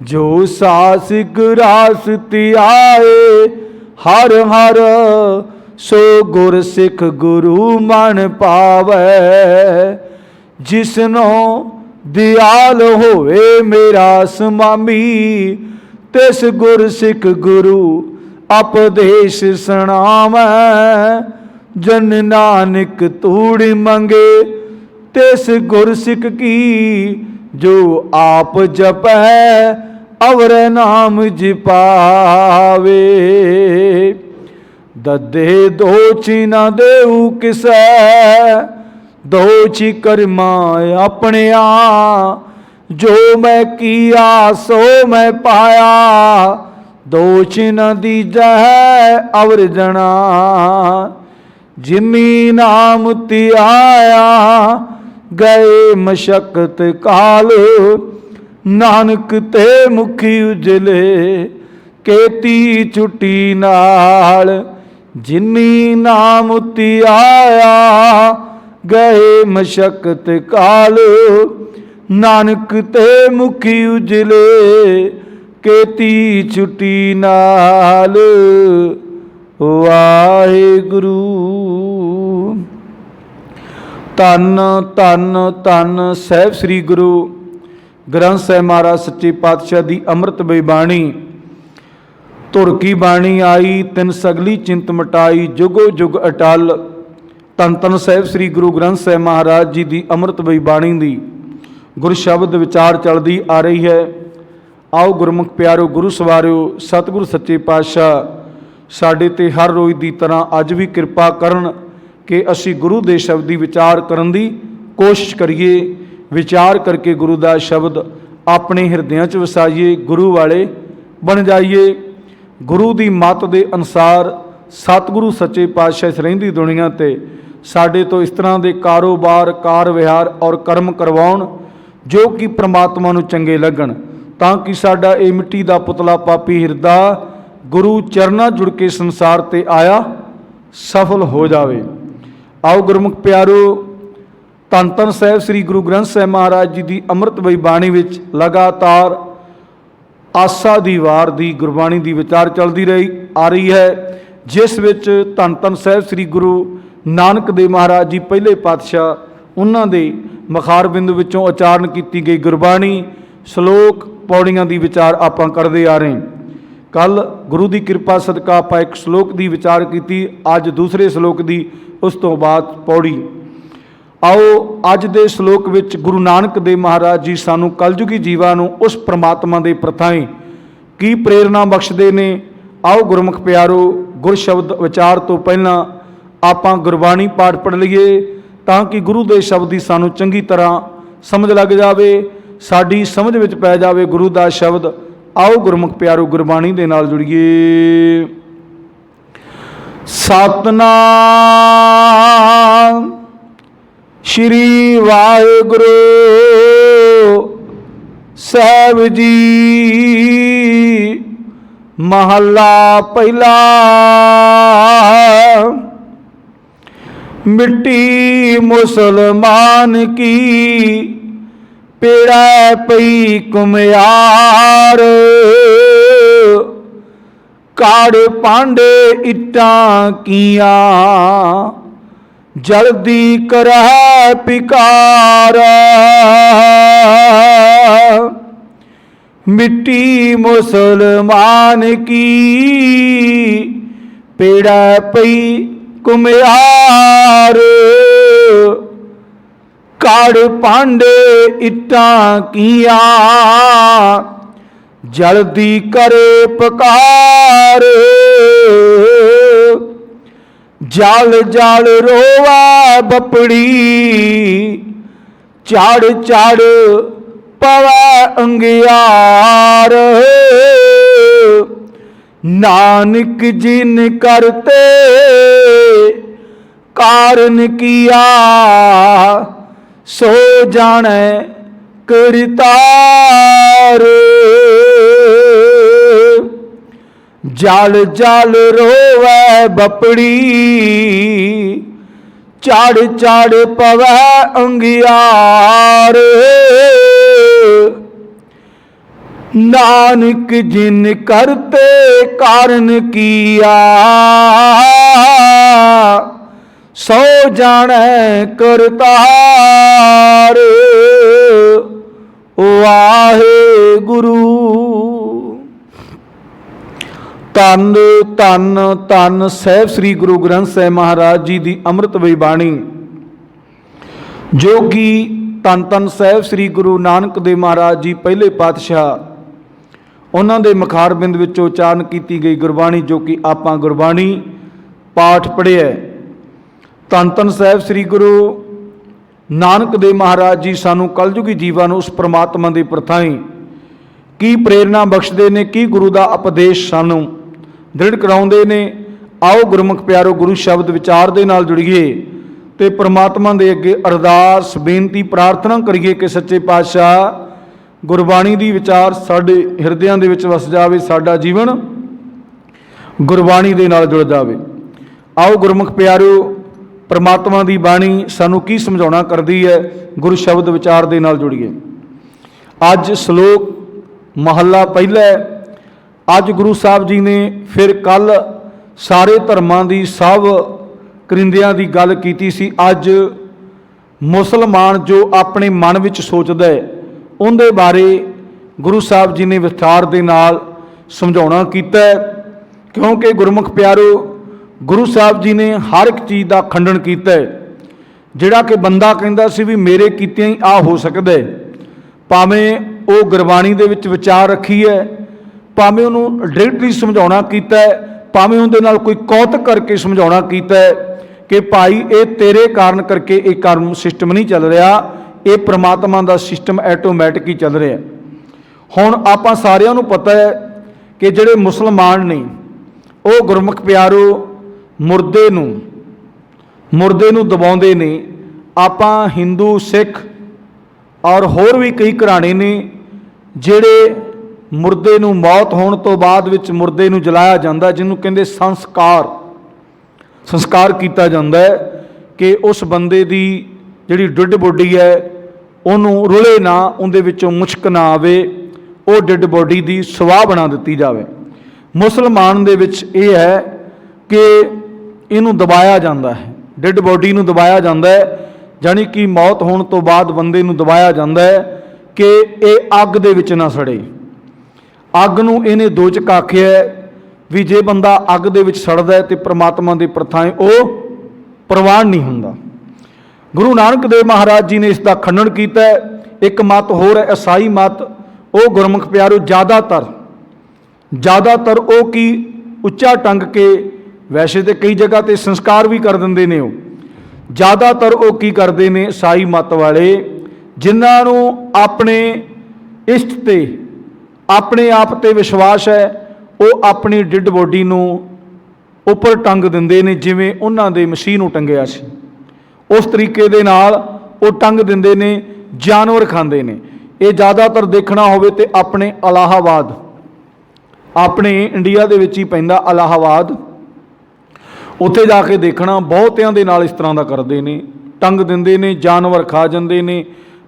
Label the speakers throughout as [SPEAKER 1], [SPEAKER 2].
[SPEAKER 1] जो सासिक रास त्याए हर हर, सो गुर सिख गुरु मन पावै। जिसनो दयाल होवे मेरा समामी, तिस गुर सिख गुरु उपदेश सुनावै। जन नानक तूड़ मंगे तिस गुर सिख की, जो आप जपै अवर नाम जिपावे। ददे दोची न देऊ किसै, दोची कर्मा अपने आ। जो मैं किया सो मैं पाया, दोष न दीजै अवर जना। जिमी नाम त्याया गए मशक्कत काल, नानक ते मुखी उजले केती छुट्टी नाल। जिमी नाम त्याया गए मशक्कत काल, नानक ते मुखी उजले केती छुट्टी नाल। वाहिगुरु। धन धन धन साहिब श्री गुरु ग्रंथ साहिब महाराज सच्चे पातशाह दी अमृतमयी बाणी। धुर की बाणी आई तिन सगली चिंत मिटाई, जुगो जुग अटल। धन धन साहिब श्री गुरु ग्रंथ साहिब महाराज जी की अमृतमयी बाणी दी गुर शब्द विचार चलती आ रही है। आओ गुरमुख प्यारो, गुरु सवारियो, सतगुरु सच्चे पातशाह साडे ते हर रोज़ की तरह अज भी कृपा करन कि असी गुरु दे शब्द की विचार करन दी कोशिश करिए। विचार करके गुरु का शब्द अपने हिरदियां च वसाइए, गुरु वाले बन जाइए। गुरु की मत के अनुसार सतगुरु सच्चे पातशाह इस रहिंदी दुनिया ते साडे तो इस तरह के कारोबार, कार विहार और कर्म करवाउण जो कि परमात्मा नूं चंगे लगन, तां कि साडा ये मिट्टी का पुतला पापी हिरदा गुरु चरना जुड़ के संसार ते आया सफल हो जावे। आओ गुरमुख प्यारो, धन धन साहिब श्री गुरु ग्रंथ साहिब महाराज जी की अमृतमयी बाणी विच लगातार आसा दी वार दी गुरबाणी की विचार चलती आ रही है, जिस विच धन धन साहिब श्री गुरु नानक देव महाराज जी पहले पातशाह उन्हां दे मखार बिंदु विचों उचारण की गई गुरबाणी श्लोक पौड़ियां की विचार आपां करते आ रहे। कल गुरु की कृपा सदका आपां एक श्लोक की विचार की, अज दूसरे श्लोक की, उस तो बाद पौड़ी। आओ अज दे श्लोक विच गुरु नानक देव महाराज जी सानू कलयुगी जीवां नूं उस परमात्मा दे प्रथाएं की प्रेरणा बख्शदे ने। आओ गुरमुख प्यारो, गुर शब्द विचार तो पहला आपां गुरबाणी पाठ पढ़ लीए तां कि गुरु दे शब्द की सानू चंगी तरह समझ लग जाए, साडी समझ विच पै जाए गुरु दा शब्द। आओ गुरमुख प्यारो गुरबाणी दे नाल जुड़िए। सतनाम श्री वाहिगुरु साहिब जी। महला पहला। मिट्टी मुसलमान की पेड़ा पई कुम्हार, काड़ पांडे इट्टा किया जल्दी करह पिकार। मिट्टी मुसलमान की पेड़ा पई कुम्हार, काड़ पांडे इट्टा किया जल्दी करे पकार। जाल जाल रोवा बपड़ी चाड़ चाड़ पवा अंगियार। नानक जिन करते कारण किया सो जाने करतार। जाल जाल रोवे बपड़ी चाड़ चाड़ पवै अंगियार। नानक जिन करते कारण किया, सो जाने करतार। वाहे गुरु। धन धन धन साहिब श्री गुरु ग्रंथ साहिब महाराज जी की अमृतमयी बाणी, जो कि धन धन साहिब श्री गुरु नानक देव महाराज जी पहले पातशाह उन्होंने दे मुखारबिंद विचों उचारण की गई गुरबाणी, जो कि आपां गुरबाणी पाठ पढ़िया। धन धन साहिब श्री गुरु नानक देव महाराज जी सानू कलयुगी जीवां नूं उस परमात्मा की प्रथाएं की प्रेरणा बख्शते ने, की गुरु का उपदेश सानू दृढ़ कराउंदे ने। आओ गुरमुख प्यारो गुरु शब्द विचार दे नाल जुड़िए ते परमात्मा दे अगे अरदास बेनती प्रार्थना करिए कि सच्चे पातशाह गुरबाणी दी विचार साडे हिरदियां दे विच वस जावे, साडा जीवन गुरबाणी दे नाल जुड़ जावे। आओ गुरमुख प्यारो परमात्मा दी बाणी सानू की समझाउणा करदी है, गुरु शब्द विचार दे नाल जुड़िए। अज श्लोक महला पहला है। अज गुरु साहब जी ने फिर कल सारे धर्मां दी सब करिंदियां दी गल कीती सी। अज मुसलमान जो अपने मन विच सोचदा है उनके बारे गुरु साहब जी ने विस्तार दे नाल समझाउणा कीता है, क्योंकि गुरमुख प्यारो गुरु साहब जी ने हर एक चीज़ का खंडन किया है। जिहड़ा कि बंदा कहंदा सी भी मेरे कीतियां ही आ हो सकदा है, भावें वो गुरबाणी दे विच विचार रखी है, भावें उन्होंने डायरेक्टली समझाउणा कीता है, भावें उहदे नाल कोई कौतक करके समझाउणा कीता है कि भाई ये तेरे कारण करके ये कर्म सिस्टम नहीं चल रहा, ये परमात्मा का सिस्टम ऐटोमैटिक ही चल रहा है। हुण आपां सारिआं नूं पता है कि जिहड़े मुसलमान ने वो गुरमुख प्यारो मुर्दे नूं दबाउंदे ने। आपां हिंदू सिख और होर भी कई घराने ने जिहड़े मुर्दे नूं मौत होण तो बाद विच मुर्दे नूं जलाया जांदा, जिन्हों कहंदे संस्कार किया जाता है कि उस बंदे की जिहड़ी डेड बॉडी है उन्होंने रुले ना, उहदे विचों मुश्क ना आवे, वो डेड बॉडी की सुवाह बना दी जाए। मुसलमान दे विच ये है कि इनू दबाया जाता है, डेड बॉडी नूं दबाया जाता है, जानी कि मौत होने तो बाद बंदे नूं दबाया जाता है कि ये अग दे विच ना सड़े। अग नूं इहने दो च आखिया है भी जे बंदा अग दे विच सड़दा है तो परमात्मा दी प्रथाएं वो प्रवान नहीं हुंदा। गुरु नानक देव महाराज जी ने इसका खंडन किया है। एक मत होर है ईसाई मत, वो गुरमुख प्यारो ज़्यादातर वो की उच्चा टंग के, वैसे तो कई जगह ते संस्कार भी कर देंदे ने, वो ज़्यादातर वो की करते हैं ईसाई मत वाले, जिन्होंने अपने इष्ट ते अपने आप ते विश्वास है, वो अपनी डेड बॉडी नूं उपर टंग दिंदे ने जिवें उन्हां दे मसीह नूं टंगिया सी, उस तरीके दे नाल वो टंग दिंदे ने, जानवर खांदे ने। ये ज़्यादातर देखना होवे ते अपने इलाहाबाद, अपने इंडिया दे विच ही पैंदा इलाहाबाद, उत्थे जाके देखना बहुतियां दे नाल इस तरह का करते हैं, टंग दिंदे ने, जानवर खा जाते हैं,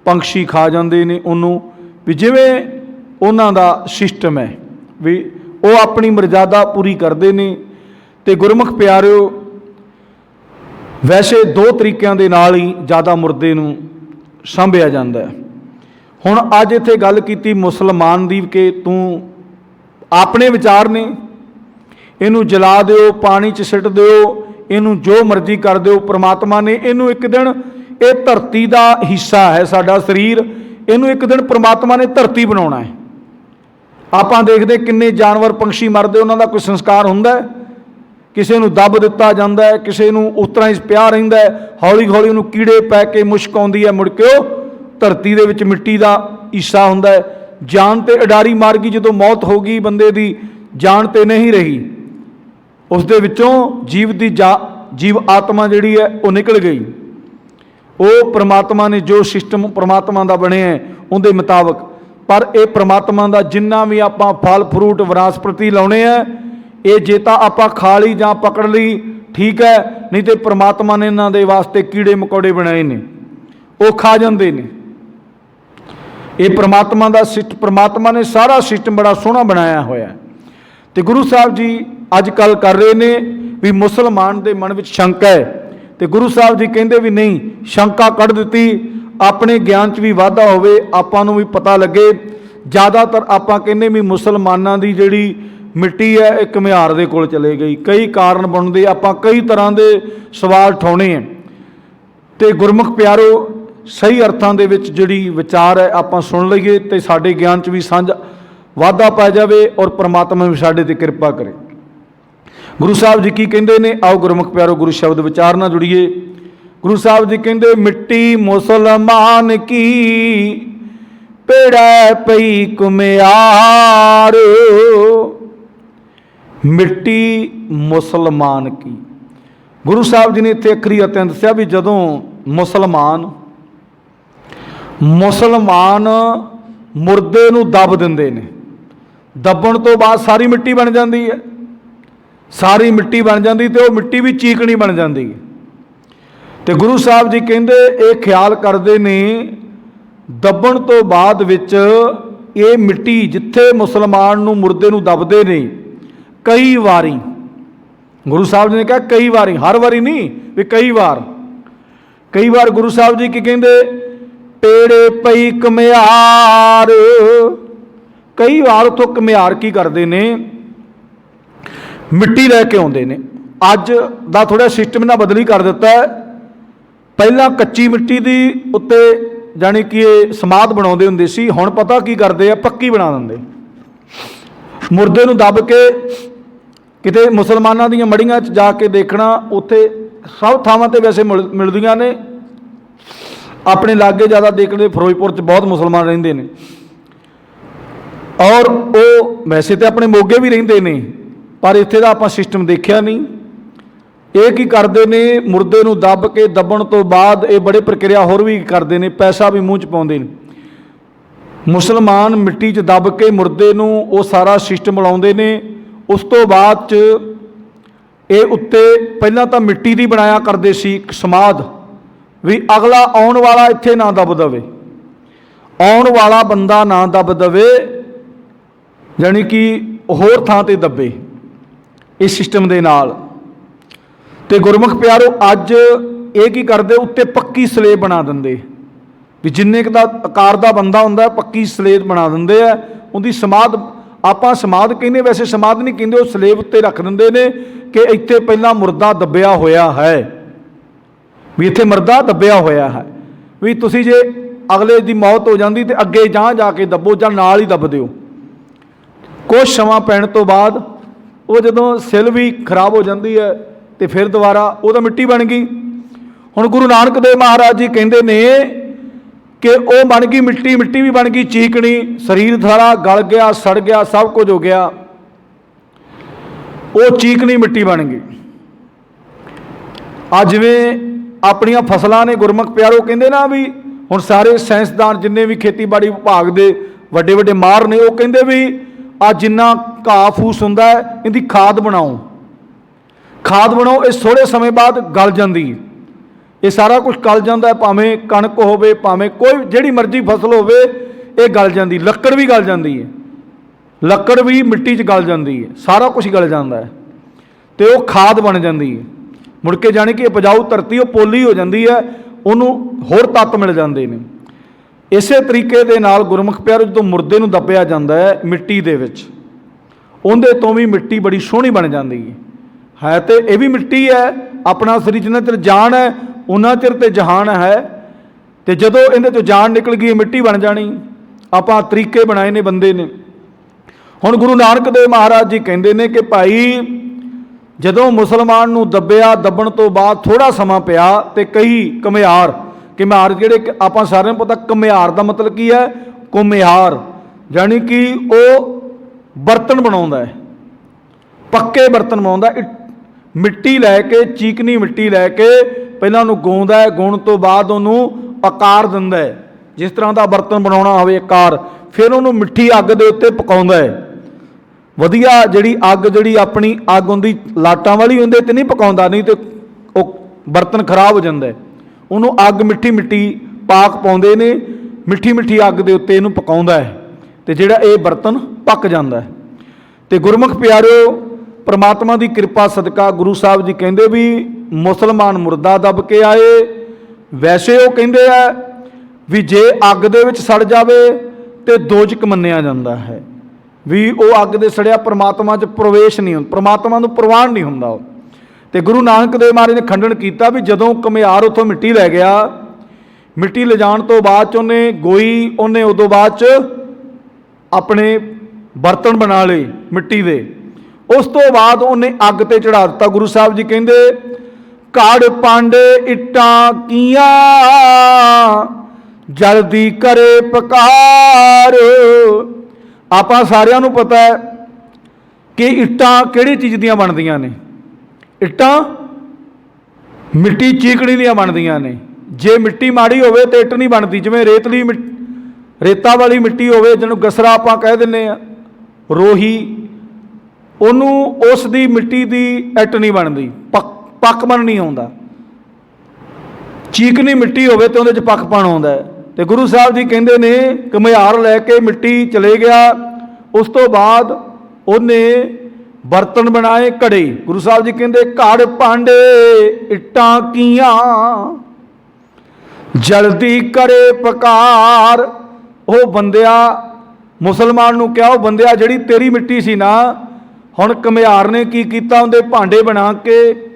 [SPEAKER 1] पंछी खा जाते हैं उन्होंने, भी जिवें उन्हां दा सिस्टम है भी वो अपनी मर्यादा पूरी करते हैं। तो गुरमुख प्यारिओ वैसे दो तरीकों के नाल ही ज़्यादा मुर्दे नूं सांभिया जाता है। हुण अज इत्थे गल कीती मुसलमान दी कि तू अपने विचार ने, इनू जला दो, पानी च सिट दो, इनू जो मर्जी कर दो, परमात्मा ने इनू एक दिन, ये धरती का हिस्सा है साडा शरीर, इनू एक दिन परमात्मा ने धरती बनाउणा है। आपां देखदे किन्ने जानवर पंछी मरदे, उन्हां दा कोई संस्कार हुंदा है? किसी नूं दब दिता जांदा है, किसी नूं उस तरह ही पिया रहिंदा है, हौली हौली उन्हूं कीड़े पै के मुश्क आउंदी है, मुड़ के वो धरती दे विच मिट्टी का हिस्सा हुंदा है। जान ते अडारी मार गई, जदों मौत हो गई बंदे दी, जान ते नहीं रही, उस दे विचों जीव आत्मा जिहड़ी है वो निकल गई। वो परमात्मा ने जो सिस्टम परमात्मा का बने है उनके मुताबिक, पर यह परमात्मा का जिन्ना भी आपां फल फ्रूट वनस्पति लाने हैं, ये जे तां आपां खा ली जां पकड़ ली ठीक है, नहीं तो परमात्मा ने इन्हां दे वास्ते कीड़े मकोड़े बनाए ने, वो खा जाते हैं। ये परमात्मा का परमात्मा ने सारा सिस्टम बड़ा सोहना बनाया होया। तो गुरु साहब जी अजकल कर रहे ने भी मुसलमान के मन में शंका है, तो गुरु साहब जी कहते भी नहीं, शंका कढ़ दी, अपने ज्ञान च भी वाधा होवे, आपां नूं भी पता लगे। ज़्यादातर आपां कहने भी मुसलमानां दी जिहड़ी मिट्टी है एक घुमियार दे कोल चले गई। कई कारण बनते, आपां कई तरह के सवाल उठाने हैं। तो गुरमुख प्यारो सही अर्थां दे विच जिहड़ी विचार है आपां सुन लईए, तो साडे ज्ञान च भी साझा वाधा पै जावे और परमात्मा भी साडे ते किरपा करे। गुरु साहब जी की कहते हैं, आओ गुरमुख प्यारो गुरु शब्द विचार नाल जुड़िए। गुरु साहब जी कहते, मिट्टी मुसलमान की पेड़ै पई कुम्यार। मिट्टी मुसलमान की, गुरु साहब जी ने इत्थे अखरी अत्यां दस्सिया भी जदों मुसलमान मुर्दे नूं दब दिंदे ने, दबण तो बाद सारी मिट्टी बन जाती है, सारी मिट्टी बन जाती तो वह मिट्टी भी चीकनी बन जाती है। तो गुरु साहब जी कहते ये ख्याल करते ने दबण तो बाद विच ये मिट्टी जिथे मुसलमान नूं मुर्दे नूं दबदे ने, कई वारी गुरु साहब जी ने कहा कई वारी, हर वारी नहीं भी कई बार गुरु साहब जी की कहते पेड़े पई घुमियार। कई बार उतों घुमियार की करते ने, मिट्टी लैके आउंदे ने। अज दा थोड़ा सिस्टम ना बदली कर दिता है। पहला कच्ची मिट्टी दी उत्ते जानी कि समाध बनाउंदे हुंदे सी, हुण पता की करते हैं, पक्की बना दिंदे। मुर्दे नूं दब के किते मुसलमानां दीयां मड़ियां च जाके देखना, उत्थे सब थावां ते वैसे मिलदियां ने। अपने लागे ज़्यादा देखते फिरोजपुर च बहुत मुसलमान रहिंदे ने, और वो वैसे तो अपने मोगे भी रहिंदे ने, पर इत्थे दा आपां सिस्टम देखिया नहीं। ये की करते ने, मुर्दे नूं दब के दबण तो बाद ये बड़े प्रक्रिया होर भी करते हैं, पैसा भी मूँह च पाउंदे ने। मुसलमान मिट्टी च दब के मुर्दे नूं वो सारा सिस्टम लाउंदे ने। उस तो बाद च ये उत्ते पहलां तां मिट्टी दी बनाया करदे सी समाध, भी अगला आउण वाला इत्थे ना दब दवे, आउण वाला बंदा ना दब दवे, जानी कि होर थां ते दबे इस सिस्टम दे नाल। ते गुरमुख प्यारो अज ये की करदे, उत्ते पक्की सलेब बना दिंदे, भी जिन्ने क दा आकार दा बंदा हुंदा पक्की सलेब बना दिंदे है। उहदी समाध आपां समाध कहने, वैसे समाध नहीं कहते, वो सलेब उत्ते रख दिंदे ने कि इत्थे पहला मुर्दा दबिया होया है, भी इत्थे मुर्दा दबिया होया है, भी तुसीं जे अगले दी मौत हो जाती तो अगे जाके दबो जां नाल ही दब दिओ। कुछ सਮਾं पैण तो बाद वो जदों सिल भी खराब हो जाती है तो फिर दोबारा वो तो मिट्टी बन गई। हुण गुरु नानक देव महाराज जी कहते ने कि वो बन गई मिट्टी, मिट्टी भी बन गई चीकनी, शरीर सारा गल गया, सड़ गया, सब कुछ हो गया, वो चीकनी मिट्टी बन गई। आ जिवें अपनियां फसलां ने गुरमुख प्यारो कहते ना, भी हुण सारे साइंसदान जिन्ने भी खेतीबाड़ी विभाग के वड्डे वड्डे माहर ने, वो कहते भी आ जिन्ना घाह फूस हुंदा है इहदी खाद बनाओ, खाद बनाओ, इस थोड़े समय बाद गल जाती है, ये सारा कुछ गल जाता है, भावें कणक होवे भावें कोई जिहड़ी मर्जी फसल होवे, ये गल जाती, लक्कड़ भी गल जाती है, लक्कड़ भी मिट्टी च गल जाती है, सारा कुछ गल जाता है, तो वो खाद बन जाती है। मुड़ के जाने कि उपजाऊ धरती वो पोली हो जाती है, उन्होंने होर तत्त मिल जाते हैं। इस तरीके दे नाल गुरमुख प्यारो जो मुर्दे नूं दबिया जाता है मिट्टी दे विच, उहदे तो भी मिट्टी बड़ी सोहनी बन जाती है। तो यह भी मिट्टी है, अपना शरीर जिन्ना चिर जान है उन्ना चिर तो जहान है, तो जदों इहदे चों जान निकल गई मिट्टी बन जानी। आपां तरीके बनाए ने बंदे ने। हुण गुरु नानक देव महाराज जी कहते हैं कि भाई जदों मुसलमान नूं दबिया, दबण तो बाद थोड़ा समा पिया तो कई घुमियार जिहड़े आपां सारिਆਂ ਨੂੰ पता घुमियार का मतलब की है, घुमियार जानी कि वो बर्तन बनाउंदा है, पक्के बर्तन बनाउंदा, मिट्टी लैके चीकनी मिट्टी लैके पहलां उहनूं गाउंदा है, गाउण तो बाद उहनूं आकार दिंदा है, जिस तरह का बर्तन बनाउणा होवे आकार, फिर उहनूं मिट्ठी अग दे उत्ते पकाउंदा है। वधिया जिहड़ी अग जिहड़ी अपनी अग हुंदी लाटां वाली हुंदी ते नहीं पकाउंदा, नहीं तो वो बर्तन खराब हो जांदा है। उन्होंने अग मिट्टी मिट्टी पाक पाउंदे ने, ਮਿੱਠੀ ਮਿੱਠੀ ਅੱਗ ਦੇ ਉੱਤੇ ਇਹਨੂੰ ਪਕਾਉਂਦਾ ਹੈ ਤੇ ਜਿਹੜਾ ਇਹ ਬਰਤਨ ਪੱਕ ਜਾਂਦਾ ਹੈ। ਤੇ ਗੁਰਮੁਖ ਪਿਆਰਿਓ, ਪ੍ਰਮਾਤਮਾ ਦੀ ਕਿਰਪਾ ਸਦਕਾ ਗੁਰੂ ਸਾਹਿਬ ਜੀ ਕਹਿੰਦੇ ਵੀ ਮੁਸਲਮਾਨ ਮੁਰਦਾ ਦੱਬ ਕੇ ਆਏ। ਵੈਸੇ ਉਹ ਕਹਿੰਦੇ ਆ ਵੀ ਜੇ ਅੱਗ ਦੇ ਵਿੱਚ ਸੜ ਜਾਵੇ ਤੇ ਦੋਜ਼ਖ ਮੰਨਿਆ ਜਾਂਦਾ ਹੈ, ਵੀ ਉਹ ਅੱਗ ਦੇ ਸੜਿਆ ਪ੍ਰਮਾਤਮਾ 'ਚ ਪ੍ਰਵੇਸ਼ ਨਹੀਂ ਹੁੰਦਾ, ਪ੍ਰਮਾਤਮਾ ਨੂੰ ਪ੍ਰਵਾਨ ਨਹੀਂ ਹੁੰਦਾ ਉਹ। ਤੇ ਗੁਰੂ ਨਾਨਕ ਦੇਵ ਮਹਾਰਾਜ ਨੇ ਖੰਡਨ ਕੀਤਾ ਵੀ ਜਦੋਂ ਘੁਮਿਆਰ ਉੱਥੋਂ ਮਿੱਟੀ ਲੈ ਗਿਆ, ਮਿੱਟੀ ਲਿਜਾਣ ਤੋਂ ਬਾਅਦ 'ਚ ਉਹਨੇ ਉਦੋਂ ਬਾਅਦ 'ਚ ਆਪਣੇ ਬਰਤਨ ਬਣਾ ਲਏ ਮਿੱਟੀ ਦੇ। ਉਸ ਤੋਂ ਬਾਅਦ ਉਹਨੇ ਅੱਗ ਤੇ ਚੜਾ ਦਿੱਤਾ। ਗੁਰੂ ਸਾਹਿਬ ਜੀ ਕਹਿੰਦੇ ਘੜ ਪਾਂਡੇ ਇੱਟਾਂ ਕੀਆਂ ਜਲਦੀ ਕਰੇ ਪਕਾਰ। ਆਪਾਂ ਸਾਰਿਆਂ ਨੂੰ ਪਤਾ ਹੈ ਕਿ ਇੱਟਾਂ ਕਿਹੜੀ ਚੀਜ਼ ਦੀਆਂ ਬਣਦੀਆਂ ਨੇ। ਇੱਟਾਂ ਮਿੱਟੀ ਚੀਕਣੀ ਦੀਆਂ ਬਣਦੀਆਂ ਨੇ। ਜੇ ਮਿੱਟੀ ਮਾੜੀ ਹੋਵੇ ਤਾਂ ਇੱਟ ਨਹੀਂ ਬਣਦੀ। ਜਿਵੇਂ ਰੇਤਾ ਵਾਲੀ ਮਿੱਟੀ ਹੋਵੇ, ਜਿਹਨੂੰ ਗਸਰਾ ਆਪਾਂ ਕਹਿ ਦਿੰਦੇ ਆ, ਰੋਹੀ, ਉਹਨੂੰ ਉਸ ਦੀ ਮਿੱਟੀ ਦੀ ਇੱਟ ਨਹੀਂ ਬਣਦੀ, ਪੱਕਪਣ ਨਹੀਂ ਆਉਂਦਾ। ਚੀਕਣੀ ਮਿੱਟੀ ਹੋਵੇ ਤਾਂ ਉਹਦੇ 'ਚ ਪੱਕਪਣ ਆਉਂਦਾ ਹੈ। ਤੇ ਗੁਰੂ ਸਾਹਿਬ ਜੀ ਕਹਿੰਦੇ ਨੇ ਘੁਮਿਆਰ ਲੈ ਕੇ ਮਿੱਟੀ ਚਲੇ ਗਿਆ। ਉਸ ਤੋਂ ਬਾਅਦ ਉਹਨੇ ਬਰਤਨ ਬਣਾਏ ਘੜੇ। ਗੁਰੂ ਸਾਹਿਬ ਜੀ ਕਹਿੰਦੇ ਘੜ ਭਾਂਡੇ ਇੱਟਾਂ ਕੀਆਂ ਜਲਦੀ ਕਰੇ ਪਕਾਰ। ਉਹ ਬੰਦਿਆ, ਮੁਸਲਮਾਨ ਨੂੰ ਕਿਹਾ, ਉਹ ਬੰਦਿਆ ਜਿਹੜੀ ਤੇਰੀ ਮਿੱਟੀ ਸੀ ਨਾ, ਹੁਣ ਘੁਮਿਆਰ ਨੇ ਕੀ ਕੀਤਾ, ਉਹਦੇ ਭਾਂਡੇ ਬਣਾ ਕੇ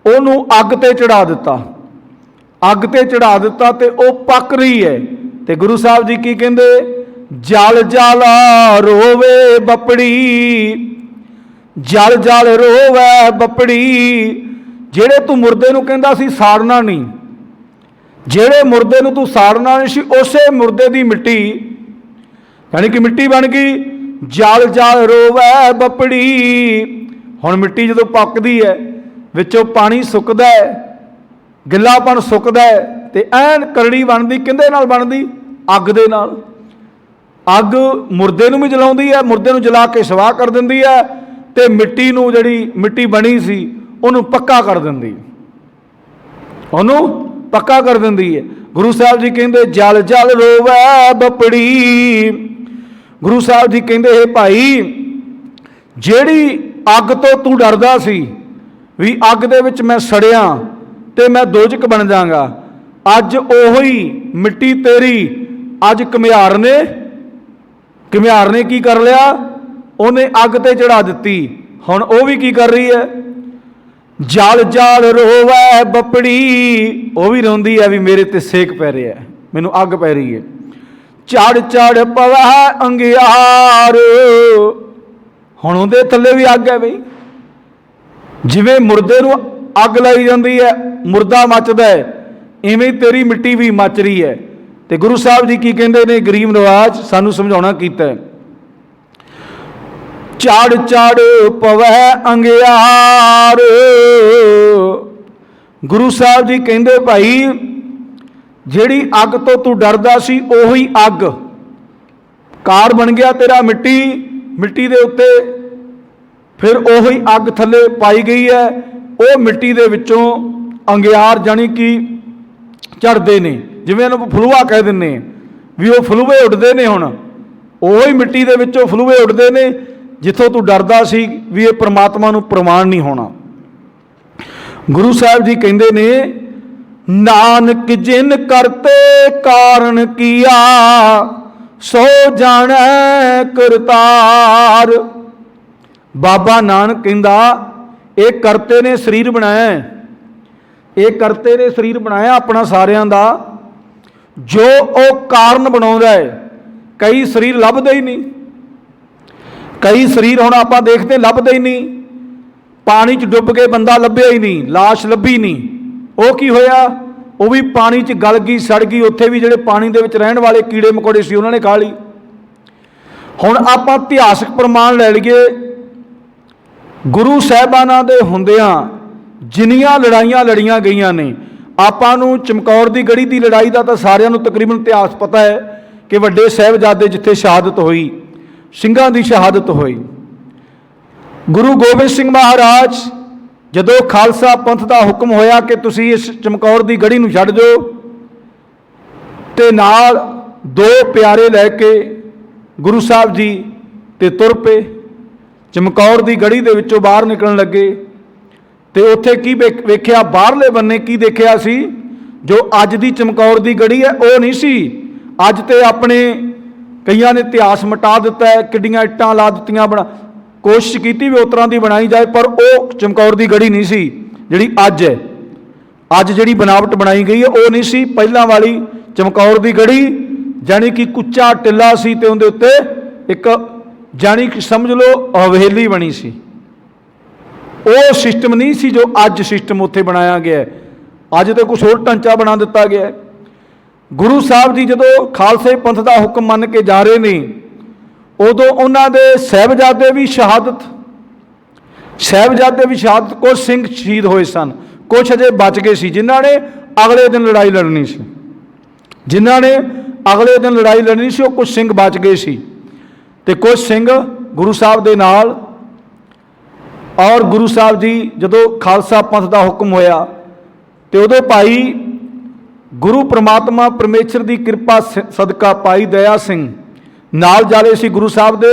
[SPEAKER 1] ਉਹਨੂੰ ਅੱਗ ਤੇ ਚੜਾ ਦਿੱਤਾ। ਅੱਗ ਤੇ ਚੜਾ ਦਿੱਤਾ ਤੇ ਉਹ ਪੱਕ ਰਹੀ ਹੈ। ਤੇ ਗੁਰੂ ਸਾਹਿਬ ਜੀ ਕੀ ਕਹਿੰਦੇ, ਜਲ ਜਲ ਰੋਵੇ ਬੱਪੜੀ, ਜਲ ਜਲ ਰੋਵੇ ਬੱਪੜੀ। ਜਿਹੜੇ ਤੂੰ ਮੁਰਦੇ ਨੂੰ ਕਹਿੰਦਾ ਸੀ ਸਾੜਨਾ ਨਹੀਂ, ਜਿਹੜੇ ਮੁਰਦੇ ਨੂੰ ਤੂੰ ਸਾੜਨਾ ਨਹੀਂ ਸੀ, ਉਸੇ ਮੁਰਦੇ ਦੀ ਮਿੱਟੀ, ਯਾਨੀ ਕਿ ਮਿੱਟੀ ਬਣ ਗਈ। ਜਲ ਜਲ ਰੋਵੇ ਬੱਪੜੀ। ਹੁਣ ਮਿੱਟੀ ਜਦੋਂ ਪੱਕਦੀ ਹੈ, ਵਿੱਚੋਂ ਪਾਣੀ ਸੁੱਕਦਾ ਹੈ, ਗਿੱਲਾਪਣ ਸੁੱਕਦਾ ਹੈ, ਤੇ ਐਨ ਕਰੜੀ ਬਣਦੀ। ਕਿਹਦੇ ਨਾਲ ਬਣਦੀ? ਅੱਗ ਦੇ ਨਾਲ। ਅੱਗ ਮੁਰਦੇ ਨੂੰ ਵੀ ਜਲਾਉਂਦੀ ਹੈ, ਮੁਰਦੇ ਨੂੰ ਜਲਾ ਕੇ ਸਵਾਹ ਕਰ ਦਿੰਦੀ ਹੈ, ਤੇ ਮਿੱਟੀ ਨੂੰ, ਜਿਹੜੀ ਮਿੱਟੀ ਬਣੀ ਸੀ, ਉਹਨੂੰ ਪੱਕਾ ਕਰ ਦਿੰਦੀ, ਉਹਨੂੰ ਪੱਕਾ ਕਰ ਦਿੰਦੀ ਹੈ। ਗੁਰੂ ਸਾਹਿਬ ਜੀ ਕਹਿੰਦੇ ਜਲ ਜਲ ਰੋਵੇ ਬੱਪੜੀ। ਗੁਰੂ ਸਾਹਿਬ ਜੀ ਕਹਿੰਦੇ ਇਹ ਭਾਈ, ਜਿਹੜੀ ਅੱਗ ਤੋਂ ਤੂੰ ਡਰਦਾ ਸੀ ਵੀ ਅੱਗ ਦੇ ਵਿੱਚ ਮੈਂ ਸੜਿਆ ਤੇ ਮੈਂ ਦੋਜ਼ਖ ਬਣ ਜਾਵਾਂਗਾ, ਅੱਜ ਉਹੀ ਮਿੱਟੀ ਤੇਰੀ ਅੱਜ ਘੁਮਿਆਰ ਨੇ ਕੀ ਕਰ ਲਿਆ, ਉਹਨੇ ਅੱਗ ਤੇ ਚੜਾ ਦਿੱਤੀ। ਹੁਣ ਉਹ ਵੀ ਕੀ ਕਰ ਰਹੀ ਹੈ, ਜਲ ਜਲ ਰੋਵੇ ਬੱਪੜੀ। ਉਹ ਵੀ ਰੋਂਦੀ ਹੈ ਵੀ ਮੇਰੇ ਤੇ ਸੇਕ ਪੈ ਰਿਹਾ, ਮੈਨੂੰ ਅੱਗ ਪੈ ਰਹੀ ਹੈ। ਚੜ ਚੜ ਪਵੈ ਅੰਗਿਆਰ। ਹੁਣ ਉਹਦੇ ਥੱਲੇ ਵੀ ਅੱਗ ਹੈ ਬਈ। ਜਿਵੇਂ ਮੁਰਦੇ ਨੂੰ ਅੱਗ ਲਾਈ ਜਾਂਦੀ ਹੈ, ਮੁਰਦਾ ਮੱਚਦਾ ਹੈ, ਇਵੇਂ ਤੇਰੀ ਮਿੱਟੀ ਵੀ ਮੱਚ ਰਹੀ ਹੈ। ਤੇ ਗੁਰੂ ਸਾਹਿਬ ਜੀ ਕੀ ਕਹਿੰਦੇ ਨੇ, ਗਰੀਬ ਨਵਾਜ਼ ਸਾਨੂੰ ਸਮਝਾਉਣਾ ਕੀਤਾ, ਚੜ ਚੜ ਪਵੈ ਅੰਗਿਆਰ। ਗੁਰੂ ਸਾਹਿਬ ਜੀ ਕਹਿੰਦੇ ਭਾਈ, ਜਿਹੜੀ ਅੱਗ ਤੋਂ ਤੂੰ ਡਰਦਾ ਸੀ, ਉਹੀ ਅੱਗ ਕਾਰ ਬਣ ਗਿਆ ਤੇਰਾ ਮਿੱਟੀ ਦੇ ਉੱਤੇ। ਫਿਰ ਉਹੀ ਅੱਗ ਥੱਲੇ ਪਾਈ ਗਈ ਹੈ। ਉਹ ਮਿੱਟੀ ਦੇ ਵਿੱਚੋਂ ਅੰਗਿਆਰ, ਜਾਣੀ ਕਿ ਝੜਦੇ ਨੇ, ਜਿਵੇਂ ਇਹਨੂੰ ਫਲੂਆ ਕਹਿ ਦਿੰਦੇ ਵੀ, ਉਹ ਫਲੂਏ ਉੱਡਦੇ ਨੇ। ਹੁਣ ਉਹੀ ਮਿੱਟੀ ਦੇ ਵਿੱਚੋਂ ਫਲੂਏ ਉੱਡਦੇ ਨੇ, ਜਿੱਥੋਂ ਤੂੰ ਡਰਦਾ ਸੀ ਵੀ ਇਹ ਪ੍ਰਮਾਤਮਾ ਨੂੰ ਪ੍ਰਮਾਣ ਨਹੀਂ ਹੋਣਾ। ਗੁਰੂ ਸਾਹਿਬ ਜੀ ਕਹਿੰਦੇ ਨੇ, ਨਾਨਕ ਜਿਨ ਕਰਤੇ ਕਾਰਨ ਕੀਆ, ਸੋ ਜਾਣੈ ਕਰਤਾਰ। ਬਾਬਾ ਨਾਨਕ ਕਹਿੰਦਾ ਇਹ ਕਰਤੇ ਨੇ ਸਰੀਰ ਬਣਾਇਆ, ਇਹ ਕਰਤੇ ਨੇ ਸਰੀਰ ਬਣਾਇਆ ਆਪਣਾ ਸਾਰਿਆਂ ਦਾ, ਜੋ ਉਹ ਕਾਰਨ ਬਣਾਉਂਦਾ ਹੈ। ਕਈ ਸਰੀਰ ਲੱਭਦੇ ਹੀ ਨਹੀਂ, ਕਈ ਸਰੀਰ ਹੁਣ ਆਪਾਂ ਦੇਖਦੇ ਲੱਭਦੇ ਹੀ ਨਹੀਂ। ਪਾਣੀ 'ਚ ਡੁੱਬ ਕੇ ਬੰਦਾ ਲੱਭਿਆ ਹੀ ਨਹੀਂ, ਲਾਸ਼ ਲੱਭੀ ਨਹੀਂ। ਉਹ ਕੀ ਹੋਇਆ, ਉਹ ਵੀ ਪਾਣੀ 'ਚ ਗਲ ਗਈ, ਸੜ ਗਈ। ਉੱਥੇ ਵੀ ਜਿਹੜੇ ਪਾਣੀ ਦੇ ਵਿੱਚ ਰਹਿਣ ਵਾਲੇ ਕੀੜੇ ਮਕੌੜੇ ਸੀ, ਉਹਨਾਂ ਨੇ ਖਾ ਲਈ। ਹੁਣ ਆਪਾਂ ਇਤਿਹਾਸਕ ਪ੍ਰਮਾਣ ਲੈ ਲਈਏ, ਗੁਰੂ ਸਾਹਿਬਾਨਾਂ ਦੇ ਹੁੰਦਿਆਂ ਜਿੰਨੀਆਂ ਲੜਾਈਆਂ ਲੜੀਆਂ ਗਈਆਂ ਨੇ, ਆਪਾਂ ਨੂੰ ਚਮਕੌਰ ਦੀ ਗੜੀ ਦੀ ਲੜਾਈ ਦਾ ਤਾਂ ਸਾਰਿਆਂ ਨੂੰ ਤਕਰੀਬਨ ਇਤਿਹਾਸ ਪਤਾ ਹੈ ਕਿ ਵੱਡੇ ਸਾਹਿਬਜ਼ਾਦੇ ਜਿੱਥੇ ਸ਼ਹਾਦਤ ਹੋਈ, ਸਿੰਘਾਂ ਦੀ ਸ਼ਹਾਦਤ ਹੋਈ। ਗੁਰੂ ਗੋਬਿੰਦ ਸਿੰਘ ਮਹਾਰਾਜ, ਜਦੋਂ ਖਾਲਸਾ ਪੰਥ ਦਾ ਹੁਕਮ ਹੋਇਆ ਕਿ ਤੁਸੀਂ ਇਸ ਚਮਕੌਰ ਦੀ ਗੜੀ ਨੂੰ ਛੱਡ ਦਿਓ, ਤੇ ਨਾਲ दो प्यारे लैके गुरु साहब जी ते तुर पे चमकौर की गढ़ी दे विचों बाहर निकलण लगे। तो उत्थे की वेख्या, बाहरले बन्ने की देखिया सी, जो अज की चमकौर की गढ़ी है वो नहीं सी। अज तो अपने कईयां ने इतिहास मिटा दिता है, किड्डियां इट्टां ला दित्तियां, बना कोशिश की भी उस तरह की बनाई जाए, पर वो चमकौर की गढ़ी नहीं सी जिहड़ी अज है। अज जिहड़ी बनावट बनाई गई है वो नहीं सी। पहलां वाली चमकौर की गढ़ी जानी कि कुच्चा टिल्ला सी ते उहदे उत्ते एक जानी कि समझ लो हवेली बनी सी। वो सिस्टम नहीं सी जो अज सिस्टम उत्थे बनाया गया है। अज तो कुछ होर ढांचा बना दिता गया है। गुरु साहब जी जदों खालसे पंथ का हुक्म मन के जा रहे ने, उदों उन्हां दे साहिबजादे भी शहादत कुछ सिंह शहीद होए सन, कुछ अजे बच गए सी जिन्हां ने अगले दिन लड़ाई लड़नी सी। जिन्हां ने अगले दिन लड़ाई लड़नी सी, कुछ सिंह बच गए सी ते कुछ सिंह गुरु साहब दे नाल। और गुरु साहब जी जदों खालसा पंथ का हुक्म होया तो उदों भाई गुरु परमात्मा परमेश्वर की कृपा सदका भाई दया सिंह नाल जाले सी गुरु साहब दे,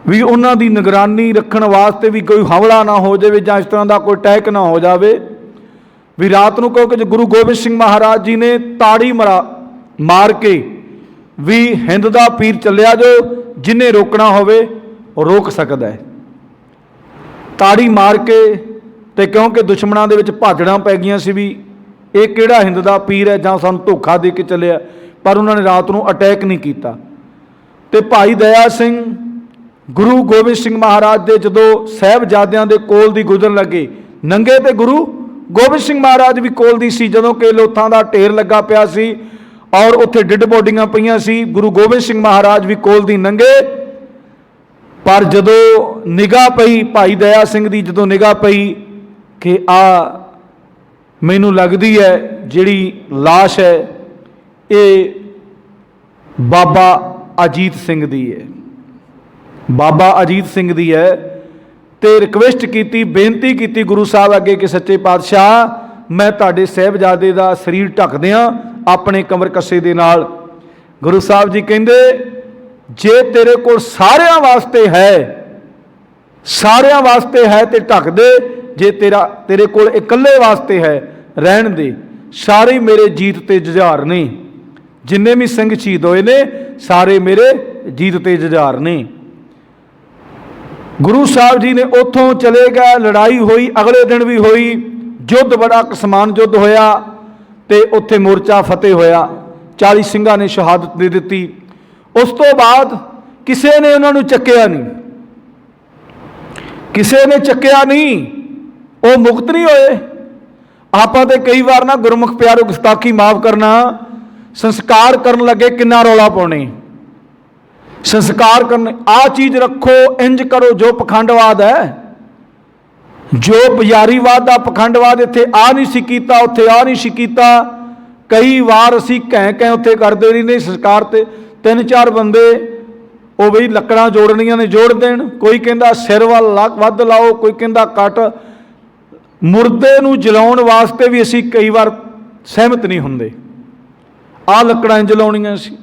[SPEAKER 1] भी उन्हां दी निगरानी रखण वास्ते भी कोई हमला ना हो जाए जां इस तरह का कोई अटैक ना हो जाए। भी रात को कहो कि गुरु गोबिंद सिंह महाराज जी ने ताड़ी मार के भी हिंद का पीर चलिया जो जिन्हें रोकना होवे रोक सकता है। ताड़ी मार के ते क्योंकि दुश्मनों के भाजड़ा पै गई सी भी ये किहड़ा हिंद का पीर है जां सानूं धोखा दे के चलिया, पर उन्होंने रात को अटैक नहीं किया। तो भाई दया सिंह गुरु गोबिंद सिंह महाराज के जदों साहिबजादियां दे कोल दी गुजरन लगे, नंगे ते गुरु गोबिंद सिंह महाराज भी कोल दी सी, जदों कि लोथां दा ढेर लगा पिया सी और उत्थे डिड बॉडियां पईयां सी, गुरु गोबिंद सिंह महाराज भी कोल दी नंगे। पर जदों निगाह पई भाई दया सिंह दी, जदों निगाह पई कि आ मैनू लगदी है जिहड़ी लाश है ये बाबा अजीत सिंह दी है, बाबा अजीत सिंह दी है। तो रिक्वेस्ट की, बेनती की गुरु साहब अगे कि सच्चे पातशाह मैं तुहाडे साहिबजादे दा शरीर ढक दियां अपने कमर कस्से दे नाल। गुरु साहब जी कहंदे जे तेरे कोल सारियां वास्ते है ते ढक दे, जे तेरे कोल इकल्ले वास्ते है रहन दे। सारे मेरे जीत ते जुझार ने, जिन्ने भी सिंह शहीद होए ने सारे मेरे जीत ते जुझार ने। गुरु साहब जी ने उतों चले गए, लड़ाई हुई, अगले दिन भी हुई, युद्ध बड़ा कसमान युद्ध होया ते उत्थे मोर्चा फतेह होया, 40 सिंघां ने शहादत दे दी। उस तो बाद किसी ने उन्होंने चक्या नहीं, किसी ने चक्या नहीं, वो मुक्त नहीं होए। आपां ते कई बार ना गुरमुख प्यारो गुस्ताखी माफ करना, संस्कार करन लगे किन्ना रौला पाउने, संस्कार करने आ चीज़ रखो इंज करो, जो पखंडवाद है, जो बजारीवाद का पखंडवाद इत्थे आ नहीं सी कीता, उत्थे आ नहीं सी कीता। कई बार असी कह उत्थे करते रही ने संस्कार ते 3-4 बंदे वो बई लकड़ां जोड़नियां ने जोड़ देन, कोई कहंदा सिर वाल वध लाओ, कोई कहंदा कट। मुर्दे नूं जलाउण वास्ते भी असी कई बार सहमत नहीं हुंदे, आ लकड़ां जलाउणियां सी।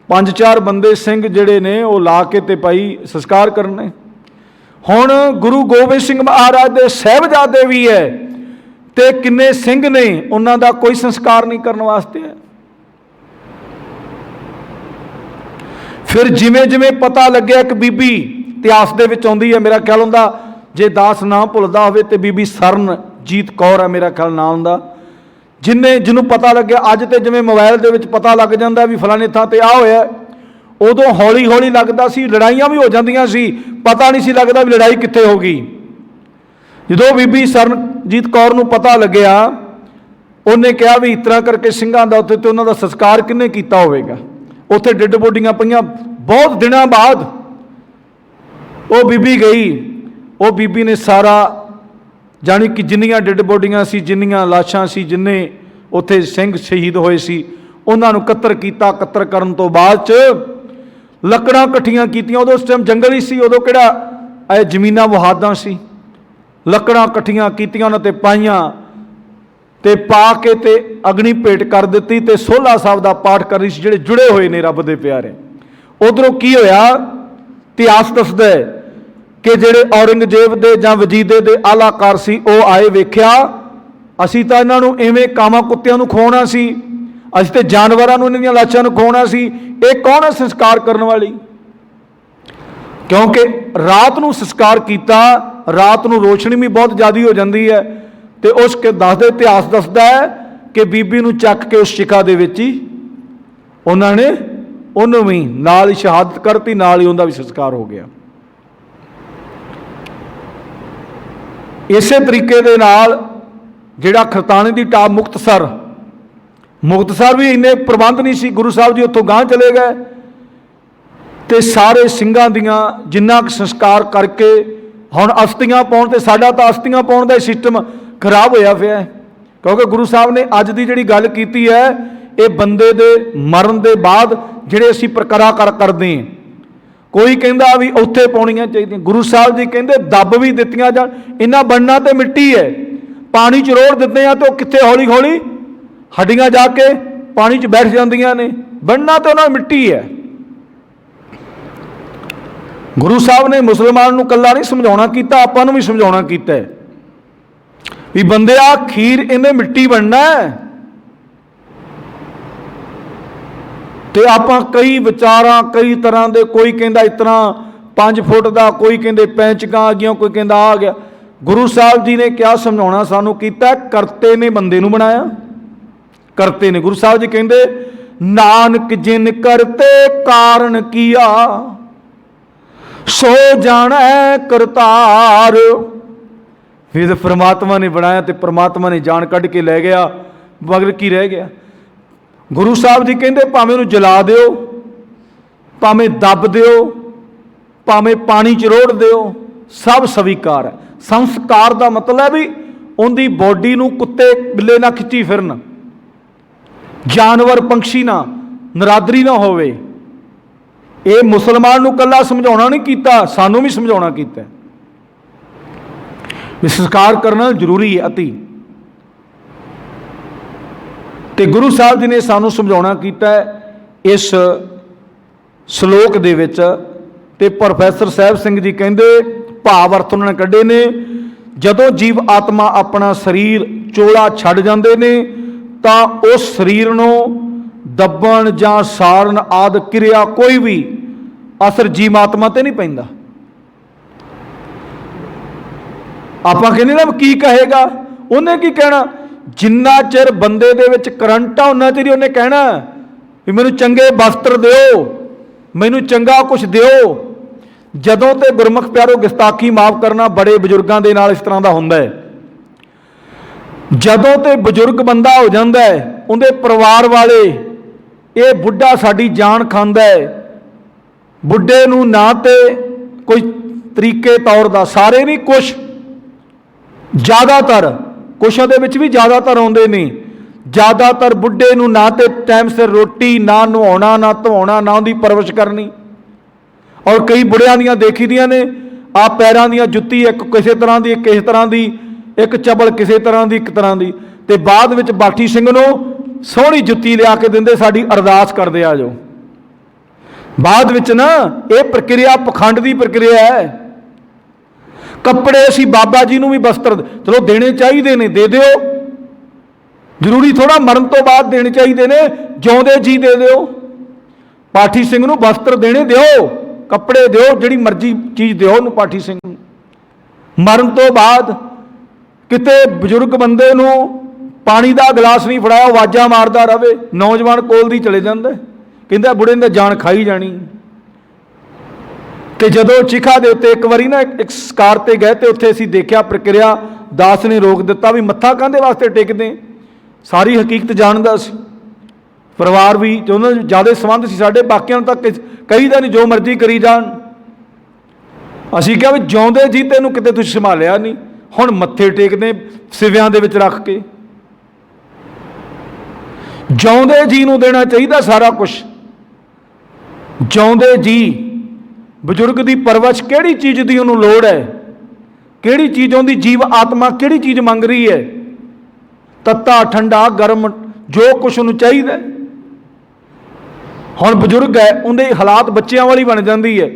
[SPEAKER 1] 5-4 बंदे सिंह जिहड़े ने वो ला के ते भाई संस्कार करने। हुण गुरु गोबिंद सिंह महाराज दे साहिबजादे भी है ते किन्ने सिंह ने, उन्हां दा कोई संस्कार नहीं करने वास्ते है। फिर जिमें जिमें पता लग्या एक बीबी इतिहास दे विच आउंदी है, मेरा ख्याल हुंदा जे दास ना भुलदा होवे ते बीबी सरनजीत कौर है मेरा ख्याल नाम हुंदा, जिन्हों पता लग्या अज तो जिमें मोबाइल के पता लग जाता भी फलाने थां ते आ होया, उदों हौली हौली लगता सी लड़ाइयां भी हो जांदियां सी, पता नहीं सी लगता भी लड़ाई कित्थे हो गई। जदों बीबी सरनजीत कौर नूं पता लग्या, उन्हें कहा भी इस तरह करके सिंघां दा उत्ते ते उन्हां दा संस्कार किन्ने कीता होवेगा। उत्थे डिड बोडियां पईयां, बहुत दिनों बाद वो बीबी गई, वो बीबी ने सारा जानी कि जिन्नियां डिड बोडियां सी, जिन्नियां लाशां सी, जिन्ने उत्थे सिंह शहीद होए सी, उन्हां नूं कत्तर कीता। कत्तर करन तो बाद च लकड़ां इकट्ठियां कीतियां। उदों उस टाइम जंगल ही सी, उदों किहड़ा जमीनां वहादां सी। लकड़ां इकट्ठियां कीतियां, उन्हां ते पाईयां ਤੇ ਪਾ ਕੇ ਤੇ ਅਗਨੀ ਭੇਟ ਕਰ ਦਿੱਤੀ ਤੇ ਸੋਹਲਾ ਸਾਹਿਬ ਦਾ ਪਾਠ ਕਰ ਰਹੀ ਸੀ, ਜਿਹੜੇ ਜੁੜੇ ਹੋਏ ਨੇ ਰੱਬ ਦੇ ਪਿਆਰੇ। ਉਧਰੋਂ ਕੀ ਹੋਇਆ, ਇਤਿਹਾਸ ਦੱਸਦਾ ਹੈ ਕਿ ਜਿਹੜੇ ਔਰੰਗਜ਼ੇਬ ਦੇ ਜਾਂ ਵਜੀਦੇ ਦੇ ਆਲਾਕਾਰ ਸੀ, ਉਹ ਆਏ, ਵੇਖਿਆ ਅਸੀਂ ਤਾਂ ਇਹਨਾਂ ਨੂੰ ਇਵੇਂ ਕਾਵਾਂ ਕੁੱਤਿਆਂ ਨੂੰ ਖਵਾਉਣਾ ਸੀ, ਅਸੀਂ ਤੇ ਜਾਨਵਰਾਂ ਨੂੰ ਇਹਨਾਂ ਦੀਆਂ ਲਾਸ਼ਾਂ ਨੂੰ ਖਵਾਉਣਾ ਸੀ, ਇਹ ਕੌਣ ਹੈ ਸੰਸਕਾਰ ਕਰਨ ਵਾਲੀ? ਕਿਉਂਕਿ ਰਾਤ ਨੂੰ ਸੰਸਕਾਰ ਕੀਤਾ, ਰਾਤ ਨੂੰ ਰੋਸ਼ਨੀ ਵੀ ਬਹੁਤ ਜ਼ਿਆਦਾ ਹੋ ਜਾਂਦੀ ਹੈ, ਤੇ ਉਸ ਕੇ ਦੱਸਦੇ ਇਤਿਹਾਸ ਦੱਸਦਾ ਹੈ ਕਿ ਬੀਬੀ ਨੂੰ ਚੱਕ ਕੇ ਉਸ ਸ਼ਿਖਾ ਦੇ ਵਿੱਚ ਹੀ ਉਹਨਾਂ ਨੇ ਉਹਨੂੰ ਵੀ ਨਾਲ ਹੀ ਸ਼ਹਾਦਤ ਕਰਤੀ, ਨਾਲ ਹੀ ਉਹਦਾ ਵੀ ਸੰਸਕਾਰ ਹੋ ਗਿਆ। ਇਸੇ ਤਰੀਕੇ ਦੇ ਨਾਲ ਜਿਹੜਾ ਖਰਤਾਣੇ ਦੀ ਟਾਪ ਮੁਕਤਸਰ ਵੀ ਇੰਨੇ ਪ੍ਰਬੰਧ ਨਹੀਂ ਸੀ, ਗੁਰੂ ਸਾਹਿਬ ਜੀ ਉੱਥੋਂ ਗਾਂਹ ਚਲੇ ਗਏ ਤੇ ਸਾਰੇ ਸਿੰਘਾਂ ਦੀਆਂ ਜਿੰਨਾ ਕੁ ਸੰਸਕਾਰ ਕਰਕੇ ਹੁਣ ਅਸਤੀਆਂ ਪਾਉਣ, ਤੇ ਸਾਡਾ ਤਾਂ ਅਸਤੀਆਂ ਪਾਉਣ ਦਾ ਸਿਸਟਮ ਖਰਾਬ ਹੋਇਆ ਪਿਆ, ਕਿਉਂਕਿ ਗੁਰੂ ਸਾਹਿਬ ਨੇ ਅੱਜ ਦੀ ਜਿਹੜੀ ਗੱਲ ਕੀਤੀ ਹੈ, ਇਹ ਬੰਦੇ ਦੇ ਮਰਨ ਦੇ ਬਾਅਦ ਜਿਹੜੇ ਅਸੀਂ ਪ੍ਰਕਰਾ ਕਰਦੇ ਹਾਂ। ਕੋਈ ਕਹਿੰਦਾ ਵੀ ਉੱਥੇ ਪਾਉਣੀਆਂ ਚਾਹੀਦੀਆਂ, ਗੁਰੂ ਸਾਹਿਬ ਜੀ ਕਹਿੰਦੇ ਦੱਬ ਵੀ ਦਿੱਤੀਆਂ ਜਾਣ, ਇਹਨਾਂ ਬਣਨਾ ਤੇ ਮਿੱਟੀ ਹੈ, ਪਾਣੀ 'ਚ ਰੋੜ ਦਿੰਦੇ ਆ ਤੇ ਉਹ ਕਿੱਥੇ ਹੌਲੀ ਹੌਲੀ ਹੱਡੀਆਂ ਜਾ ਕੇ ਪਾਣੀ 'ਚ ਬੈਠ ਜਾਂਦੀਆਂ ਨੇ, ਬਣਨਾ ਤੇ ਉਹਨਾਂ ਮਿੱਟੀ ਹੈ। ਗੁਰੂ ਸਾਹਿਬ ਨੇ ਮੁਸਲਮਾਨ ਨੂੰ ਇਕੱਲਾ ਨਹੀਂ ਸਮਝਾਉਣਾ ਕੀਤਾ, ਆਪਾਂ ਨੂੰ ਵੀ ਸਮਝਾਉਣਾ ਕੀਤਾ ਵੀ ਬੰਦਿਆ ਖੀਰ ਇਹਨੇ ਮਿੱਟੀ ਬਣਨਾ ਹੈ। ਤੇ ਆਪਾਂ ਕਈ ਵਿਚਾਰਾਂ ਕਈ ਤਰ੍ਹਾਂ ਦੇ, ਕੋਈ ਕਹਿੰਦਾ ਇਸ ਤਰ੍ਹਾਂ 5 ਫੁੱਟ ਦਾ, ਕੋਈ ਕਹਿੰਦੇ ਪੈਂਚਕਾਂ ਆ ਗਈਆਂ, ਕੋਈ ਕਹਿੰਦਾ ਆ ਗਿਆ। ਗੁਰੂ ਸਾਹਿਬ ਜੀ ਨੇ ਕਿਆ ਸਮਝਾਉਣਾ ਸਾਨੂੰ ਕੀਤਾ, ਕਰਤੇ ਨੇ ਬੰਦੇ ਨੂੰ ਬਣਾਇਆ, ਕਰਤੇ ਨੇ। ਗੁਰੂ ਸਾਹਿਬ ਜੀ ਕਹਿੰਦੇ ਨਾਨਕ ਜਿਨ ਕਰਤੇ ਕਾਰਨ ਕੀਆ, ਸੋ ਜਾਣੈ ਕਰਤਾਰ। ਫਿਰ ਪ੍ਰਮਾਤਮਾ ਨੇ ਬਣਾਇਆ ਤੇ ਪ੍ਰਮਾਤਮਾ ਨੇ ਜਾਨ ਕੱਢ ਕੇ ਲੈ ਗਿਆ, ਮਗਰ ਕੀ ਰਹਿ ਗਿਆ? ਗੁਰੂ ਸਾਹਿਬ ਜੀ ਕਹਿੰਦੇ ਭਾਵੇਂ ਉਹਨੂੰ ਜਲਾ ਦਿਓ, ਭਾਵੇਂ ਦੱਬ ਦਿਓ, ਭਾਵੇਂ ਪਾਣੀ 'ਚ ਰੋੜ ਦਿਓ, ਸਭ ਸਵੀਕਾਰ ਹੈ। ਸੰਸਕਾਰ ਦਾ ਮਤਲਬ ਹੈ ਵੀ ਉਹਦੀ ਬੋਡੀ ਨੂੰ ਕੁੱਤੇ ਬਿੱਲੇ ਨਾ ਖਿੱਚੀ ਫਿਰਨ, ਜਾਨਵਰ ਪੰਛੀ ਨਾ, ਨਰਾਦਰੀ ਨਾ ਹੋਵੇ। ਇਹ ਮੁਸਲਮਾਨ ਨੂੰ ਇਕੱਲਾ ਸਮਝਾਉਣਾ ਨਹੀਂ ਕੀਤਾ, ਸਾਨੂੰ ਵੀ ਸਮਝਾਉਣਾ ਕੀਤਾ ਵੀ ਸੰਸਕਾਰ ਕਰਨਾ ਜ਼ਰੂਰੀ ਹੈ ਅਤੀ। ਤੇ ਗੁਰੂ ਸਾਹਿਬ ਜੀ ਨੇ ਸਾਨੂੰ ਸਮਝਾਉਣਾ ਕੀਤਾ ਇਸ ਸ਼ਲੋਕ ਦੇ ਵਿੱਚ। ਤੇ ਪ੍ਰੋਫੈਸਰ ਸਾਹਿਬ ਸਿੰਘ ਜੀ ਕਹਿੰਦੇ ਭਾਵ ਅਰਥ ਉਹਨਾਂ ਨੇ ਕੱਢੇ ਨੇ, ਜਦੋਂ ਜੀਵ ਆਤਮਾ ਆਪਣਾ ਸਰੀਰ ਚੋਲਾ ਛੱਡ ਜਾਂਦੇ ਨੇ ਤਾਂ ਉਸ ਸਰੀਰ ਨੂੰ ਦੱਬਣ ਜਾਂ ਸਾੜਨ ਆਦਿ ਕਿਰਿਆ ਕੋਈ ਵੀ ਅਸਰ ਜੀਵ ਆਤਮਾ ਤੇ ਨਹੀਂ ਪੈਂਦਾ। ਆਪਾਂ ਕਹਿੰਦੇ ਨਾ ਕੀ ਕਹੇਗਾ, ਉਹਨੇ ਕੀ ਕਹਿਣਾ? ਜਿੰਨਾ ਚਿਰ ਬੰਦੇ ਦੇ ਵਿੱਚ ਕਰੰਟ ਆ ਉਹਨਾਂ ਚਿਰ ਹੀ ਉਹਨੇ ਕਹਿਣਾ ਵੀ ਮੈਨੂੰ ਚੰਗੇ ਵਸਤਰ ਦਿਓ, ਮੈਨੂੰ ਚੰਗਾ ਕੁਛ ਦਿਓ। ਜਦੋਂ ਤੇ ਗੁਰਮੁਖ ਪਿਆਰੋ ਗੁਸਤਾਖੀ ਮਾਫ ਕਰਨਾ ਬੜੇ ਬਜ਼ੁਰਗਾਂ ਦੇ ਨਾਲ ਇਸ ਤਰ੍ਹਾਂ ਦਾ ਹੁੰਦਾ ਹੈ। ਜਦੋਂ ਤੇ ਬਜ਼ੁਰਗ ਬੰਦਾ ਹੋ ਜਾਂਦਾ ਹੈ, ਉਹਦੇ ਪਰਿਵਾਰ ਵਾਲੇ ਇਹ ਬੁੱਢਾ ਸਾਡੀ ਜਾਨ ਖਾਂਦਾ ਹੈ, ਬੁੱਢੇ ਨੂੰ ਨਾ ਤੇ ਕੋਈ ਤਰੀਕੇ ਤੌਰ ਦਾ, ਸਾਰੇ ਨਹੀਂ ਕੁਛ, ਜ਼ਿਆਦਾਤਰ ਕੁਛਾਂ ਦੇ ਵਿੱਚ ਵੀ ਜ਼ਿਆਦਾਤਰ ਆਉਂਦੇ ਨੇ, ਜ਼ਿਆਦਾਤਰ ਬੁੱਢੇ ਨੂੰ ਨਾ ਤੇ ਟਾਈਮ ਸਿਰ ਰੋਟੀ, ਨਾ ਨਹਾਉਣਾ, ਨਾ ਧਵਾਉਣਾ, ਨਾ ਉਹਦੀ ਪਰਵਰਿਸ਼ ਕਰਨੀ। ਔਰ ਕਈ ਬੁੜਿਆਂ ਦੀਆਂ ਦੇਖੀ ਦੀਆਂ ਨੇ, ਆ ਪੈਰਾਂ ਦੀਆਂ ਜੁੱਤੀ ਇੱਕ ਕਿਸੇ ਤਰ੍ਹਾਂ ਦੀ, ਕਿਸੇ ਤਰ੍ਹਾਂ ਦੀ, ਇੱਕ ਚਬਲ ਕਿਸੇ ਤਰ੍ਹਾਂ ਦੀ, ਇੱਕ ਤਰ੍ਹਾਂ ਦੀ, ਤੇ ਬਾਅਦ ਵਿੱਚ ਬਾਠੀ ਸਿੰਘ ਨੂੰ ਸੋਹਣੀ ਜੁੱਤੀ ਲਿਆ ਕੇ ਦਿੰਦੇ, ਸਾਡੀ ਅਰਦਾਸ ਕਰਦੇ ਆ ਜਾਓ। ਬਾਅਦ ਵਿੱਚ ਨਾ ਇਹ ਪ੍ਰਕਿਰਿਆ ਪਖੰਡ ਦੀ ਪ੍ਰਕਿਰਿਆ ਹੈ। ਕੱਪੜੇ ਅਸੀਂ ਬਾਬਾ ਜੀ ਨੂੰ ਵੀ ਵਸਤਰ ਚਲੋ ਦੇਣੇ ਚਾਹੀਦੇ ਨੇ, ਦੇ ਦਿਓ, ਜ਼ਰੂਰੀ ਥੋੜਾ ਮਰਨ ਤੋਂ ਬਾਅਦ ਦੇਣੇ ਚਾਹੀਦੇ ਨੇ, ਜਿਉਂਦੇ ਜੀ ਦੇ ਦਿਓ। ਪਾਠੀ ਸਿੰਘ ਨੂੰ ਵਸਤਰ ਦੇਣੇ ਦਿਓ, ਕੱਪੜੇ ਦਿਓ, ਜਿਹੜੀ ਮਰਜ਼ੀ ਚੀਜ਼ ਦਿਓ ਉਹਨੂੰ ਪਾਠੀ ਸਿੰਘ ਨੂੰ। ਮਰਨ ਤੋਂ ਬਾਅਦ ਕਿਤੇ ਬਜ਼ੁਰਗ ਬੰਦੇ ਨੂੰ ਪਾਣੀ ਦਾ ਗਲਾਸ ਨਹੀਂ ਫੜਾਇਆ, ਆਵਾਜ਼ਾਂ ਮਾਰਦਾ ਰਹੇ, ਨੌਜਵਾਨ ਕੋਲ ਦੀ ਚਲੇ ਜਾਂਦਾ, ਕਹਿੰਦਾ ਬੁੜੇ ਨੇ ਜਾਨ ਖਾਈ ਜਾਣੀ। ਤੇ ਜਦੋਂ ਚਿਖਾ ਦੇ ਉੱਤੇ ਇੱਕ ਵਾਰੀ ਨਾ ਇੱਕ ਸਕਾਰ ਤੇ ਗਏ ਤੇ ਉੱਥੇ ਅਸੀਂ ਦੇਖਿਆ ਪ੍ਰਕਿਰਿਆ, ਦਾਸ ਨੇ ਰੋਕ ਦਿੱਤਾ ਵੀ ਮੱਥਾ ਕਾਹਦੇ ਵਾਸਤੇ ਟੇਕਦੇ, ਸਾਰੀ ਹਕੀਕਤ ਜਾਣਦਾ ਸੀ। ਪਰਿਵਾਰ ਵੀ ਜੋ ਉਹਨਾਂ ਨਾਲ ਜ਼ਿਆਦਾ ਸੰਬੰਧ ਸੀ ਸਾਡੇ, ਬਾਕੀਆਂ ਨੂੰ ਤਾਂ ਕਹੀਦਾ ਨਹੀਂ ਜੋ ਮਰਜ਼ੀ ਕਰੀ ਜਾਣ। ਅਸੀਂ ਕਿਹਾ ਵੀ ਜਿਉਂਦੇ ਜੀ ਤੈਨੂੰ ਕਿਤੇ ਤੁਸੀਂ ਸੰਭਾਲਿਆ ਨਹੀਂ, ਹੁਣ ਮੱਥੇ ਟੇਕਦੇ ਸਿਵਿਆਂ ਦੇ ਵਿੱਚ ਰੱਖ ਕੇ। ਜਿਉਂਦੇ ਜੀ ਨੂੰ ਦੇਣਾ ਚਾਹੀਦਾ ਸਾਰਾ ਕੁਝ। ਜਿਉਂਦੇ ਜੀ ਬਜ਼ੁਰਗ ਦੀ ਪਰਵਰਿਸ਼, ਕਿਹੜੀ ਚੀਜ਼ ਦੀ ਉਹਨੂੰ ਲੋੜ ਹੈ, ਕਿਹੜੀ ਚੀਜ਼ ਉਹਦੀ ਜੀਵ ਆਤਮਾ ਕਿਹੜੀ ਚੀਜ਼ ਮੰਗ ਰਹੀ ਹੈ, तत्ता ठंडा गर्म जो कुछ उन्हें चाहिए। हुण बजुर्ग है, उन्हें हालात बच्चों वाली बन जाती है।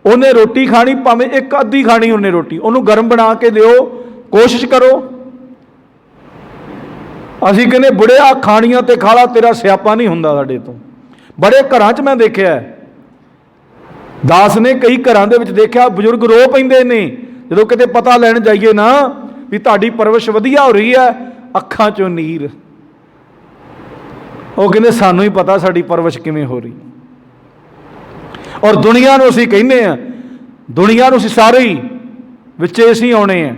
[SPEAKER 1] उन्हें रोटी खानी भावें एक अद्धी खानी, उन्हें रोटी उन्होंने गर्म बना के दिओ, कोशिश करो। असीं कहने बुढ़िया खाणियां ते खाला, तेरा स्यापा नहीं हुंदा साडे तो। बड़े घरां च मैं देखिया, दास ने कई घरां दे विच देखिया बजुर्ग रो पैंदे ने जदों किते पता लैण जाइए ना भी तुहाडी परवरिश वधिया हो रही है, अखां चों नीर। वो कहंदे सानूं ही पता साडी परवरिश किवें हो रही। और दुनिया नूं असीं कहने आ, दुनिया नूं असीं सारे ही विचे असीं आउणे आ,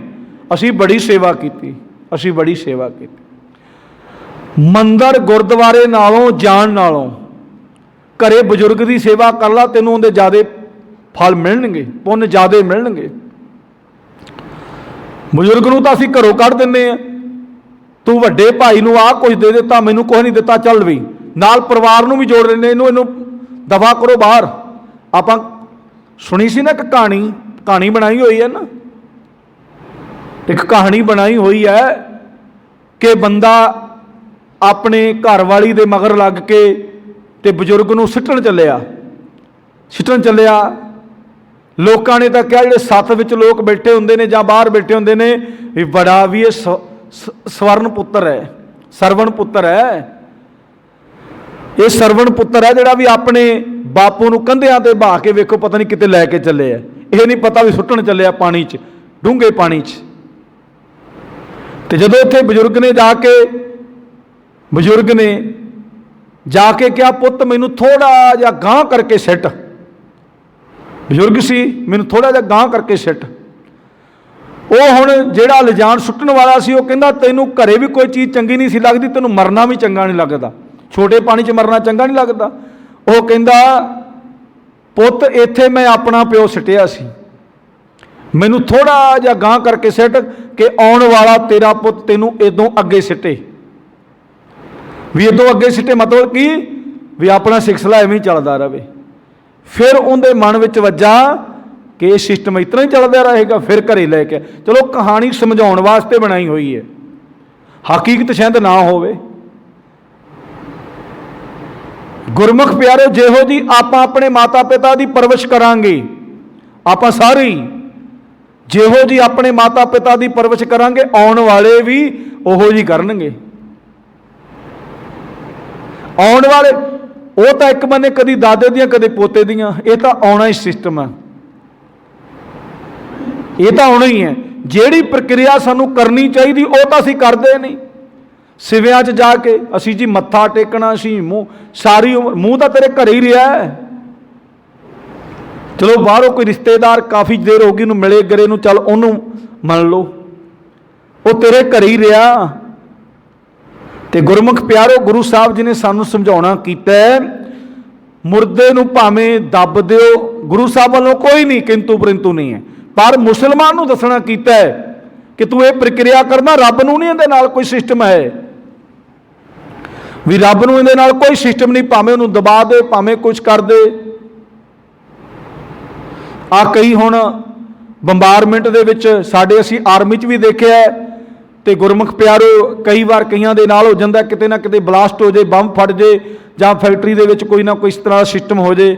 [SPEAKER 1] असीं बड़ी सेवा कीती, असीं बड़ी सेवा कीती। मंदिर गुरुद्वारे नालों जाण नालों घरे बजुर्ग की सेवा कर ला, तेनों उहदे ज़्यादा फल मिलणगे, पुण्य ज़्यादा मिलणगे। बजुर्ग नूं तां असीं घरों कढ दिंदे आ, तू वड्डे भाई नूं आ कुछ दे दिता, मैनूं कुछ नहीं दिता, चल भी। नाल परिवार नूं भी जोड़ लैंदे, इहनूं दफा करो बाहर। आपां सुनी सी ना एक कहानी बनाई हुई है ना, एक कहानी बनाई हुई है कि बंदा अपने घर वाली दे मगर लग के ते बजुर्ग नूं सिੱਟਣ ਚੱਲਿਆ। लोगों ने तो कहा जिहड़े सत्त विच लोग बैठे हुंदे ने जां बाहर बैठे हुंदे ने भी बड़ा भी ये स्वर्ण पुत्र है, सरवण पुत्र है। ये सरवण पुत्र है जिहड़ा भी अपने बापू नूं कंधियां ते बहा के वेखो पता नहीं किते लैके चले है, ये नहीं पता भी सुੱਟਣ ਚੱਲਿਆ पानी च, डूंघे पानी च। ते जदों उत्थे बजुर्ग ने जाके कहा पुत्त मैनू थोड़ा जिहा गांह करके सिੱਟ। बजुर्ग सी, मैनू थोड़ा जिहा गांह करके सिੱਟ। वो हुण जिहड़ा लिजाण सुੱਟਣ वाला सी, वो कहंदा तैनूं घरे भी कोई चीज़ चंगी नहीं सी लगदी, तैनूं मरना भी चंगा नहीं लगदा, छोटे पानी च मरना चंगा नहीं लगदा। वो कहंदा पुत्त इत्थे मैं अपना प्यो सिੱਟਿਆ सी, मैनू थोड़ा जिहा गांह करके सिੱਟ कि आउण वाला तेरा पुत्त तैनूं इदों अगे सिੱਟੇ। भी इदों अगे सिੱਟੇ मतलब कि भी अपना सिलसिला इवें चलता रहे। फिर उनके मन में वज्जा कि यह सिस्टम इतना ही चलता रहेगा, फिर घरे लैके। चलो कहानी समझाने वास्ते बनाई हुई है, हकीकत शायद ना होवे। गुरमुख प्यारे जिहो जी आप अपने माता पिता की परवरिश करांगे, आप सारे जिहो जी अपने माता पिता की परवरिश करांगे, आने वाले भी उहो जी करनगे। आने वाले वो तो एक बने कदी दादे दियां कदी पोते दियां, ये तो आना ही सिस्टम है, ये तो आना ही है। जिहड़ी प्रक्रिया सानू करनी चाहिए वो तो असीं करदे नहीं। सिवियां च जाके असीं जी मत्था टेकना, असीं मूँह सारी उम्र मूँह तो तेरे घरे ही रहा है। चलो बाहरों कोई रिश्तेदार काफ़ी देर हो गई उन्होंने मिले गरे नूं, चल उन्होंने मान लो, वो तेरे घरे ही रहा। तो गुरमुख प्यारो गुरु साहब जी ने सानू समझाउणा कीता है, मुर्दे नूं भावें दब दिओ, गुरु साहब वालों कोई नहीं किंतु परंतु नहीं है, पर मुसलमान नूं दसना कीता है कि तू ये प्रक्रिया करना, रब नूं नहीं इहदे नाल कोई सिस्टम है, भी रब नूं इहदे नाल कोई सिस्टम नहीं, भावें उहनूं दबा दे भावें कुछ कर दे। आ कई हुण ਬੰਬਾਰਮੈਂਟ ਦੇ ਵਿੱਚ ਸਾਡੇ ਅਸੀਂ ਆਰਮੀ 'ਚ भी देखिया है, तो गुरमुख प्यारो कई बार कईयां दे नाल हो जाता, किते ना किते बलासट हो जाए, बंब फट जाए, जां फैक्टरी दे विच कोई ना कोई इस तरह का सिस्टम हो जाए,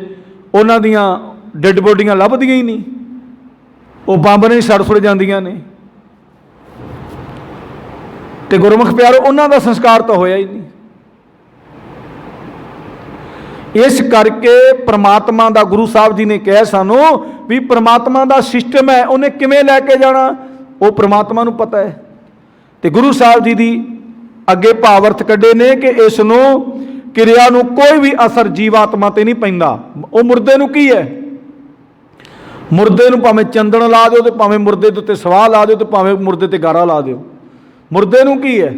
[SPEAKER 1] उन्हां दियां डेड बॉडियां लभदियां ही नहीं, वो बंब ने सड़ सुड़ जांदियां ने। तो गुरमुख प्यारो उन्हां दा संस्कार तो होया ही नहीं। इस करके परमात्मा का गुरु साहब जी ने कहा सानू भी परमात्मा का सिस्टम है, उन्हें किवें लैके जाना वो परमात्मा नूं पता है। तो गुरु साहब जी दी अगे भावर्थ कढ़े ने कि इस नूं क्रिया नूं कोई भी असर जीवात्मा ते नहीं पैंदा। वो मुर्दे नूं की है, मुर्दे नूं भावें चंदन ला दो, तो भावें मुर्दे दे उत्ते सवाह ला दो, तो भावें मुर्दे ते गारा ला दो, मुर्दे नूं की है,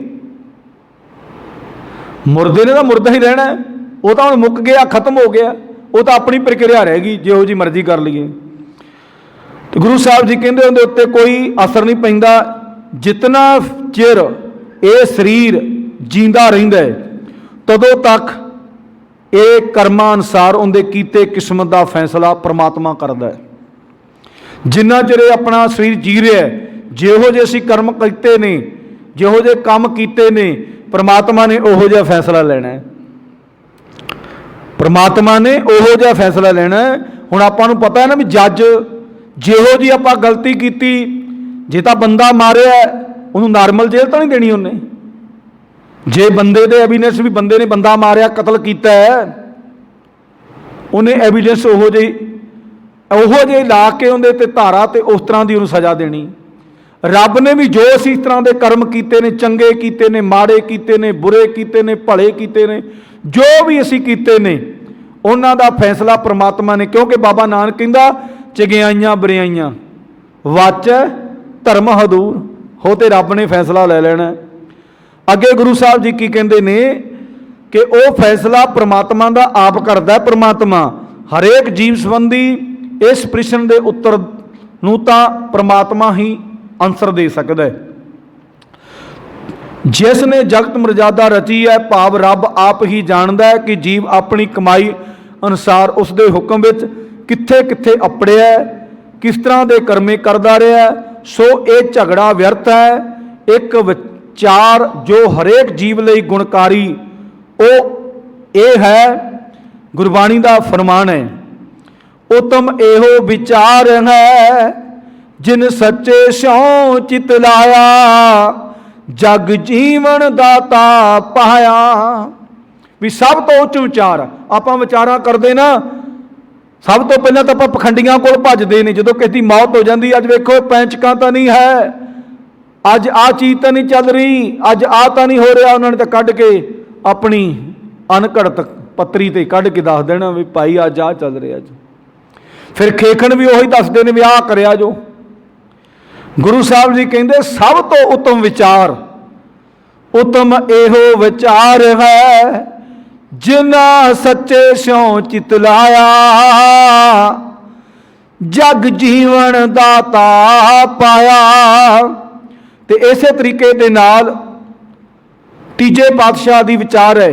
[SPEAKER 1] मुर्दे ने तो मुर्दा ही रहना है, वो तो हुण मुक गया, खत्म हो गया, वो तो अपनी प्रक्रिया रहेगी जिहो जी मर्जी कर लीए। तो गुरु साहब जी कहते उहदे उत्ते कोई असर नहीं पैंदा, जितना चिर ये शरीर जींदा रहिंदा है तदों तक ये कर्मां अनुसार उनके कीते किस्मत का फैसला परमात्मा करता है। जिन्ना चिर अपना शरीर जी रहा है, जिहो जे असीं कर्म कीते ने, ਜਿਹੋ ਜਿਹੇ ਕੰਮ ਕੀਤੇ ਨੇ परमात्मा ने उहो जिहा फैसला लेना है। परमात्मा ने उहो जिहा फैसला लेना है। हुण आपां नूं पता है ना भी जज जिहो जी आपां गलती कीती, जे तां बंदा मारिया उहनूं नॉर्मल जेल तो नहीं देनी उन्हें। जे बंदे दे एविडेंस भी बंदे ने बंदा मारिया कतल कीता है, उन्हें एविडेंस उहो ਜਿਹੇ ला के उहदे ते धारा ते उस तरह की उहनूं सज़ा देनी। रब ने भी जो असीं इस तरह के कर्म किए ने, चंगे किए ने, माड़े किए ने, बुरे किए ने, भले किए ने, जो भी असीं किए ने उन्हां दा फैसला परमात्मा ने, क्योंकि बाबा नानक कहंदा चंगियाइयां बुराइयां वच धर्म हदूर हो, तो रब ने फैसला ले लेना। अगे गुरु साहब जी की कहते ने कि वह फैसला परमात्मा का आप करता है। परमात्मा हरेक जीव संबंधी इस प्रश्न के उत्तर नूं तां परमात्मा ही आंसर दे सकता है। जिसने जगत मर्यादा रची है, भाव रब आप ही जानता है कि जीव अपनी कमाई अनुसार उसके हुक्म विच कित्थे कित्थे अपड़िया, किस तरह के कर्मे करता रहा। सो ये झगड़ा व्यर्थ है। एक विचार जो हरेक जीव लई गुणकारी वो ये है, गुरबाणी का फरमान है, उत्तम एहो विचार है जिन सच्चे स्यों चित लाया, जग जीवन दाता पाया। भी सब तो उच्च विचार आपां विचारा करते ना, सब तो पहले तो आपां पखंडियां कोल भजदे ने। जदों किसी दी मौत हो जाती, अज वेखो पैंचकां तो नहीं है, अज आ चीज़ तो नहीं चल रही, अज आ तो नहीं हो रहा, उन्होंने तो कढ़ के अपनी अनघड़त पत्तरी ते कढ़ के दस देना भी भाई अज आ चल रहा। फिर खेखण भी उही दसदे ने भी आ करिया जो। गुरु साहब जी कहते सब तो उत्तम विचार, उत्तम एहो विचार है जिना सच्चे स्यों चित लाया, जग जीवन दाता पाया। तो इसे तरीके दे नाल तीजे पातशाह दी विचार है,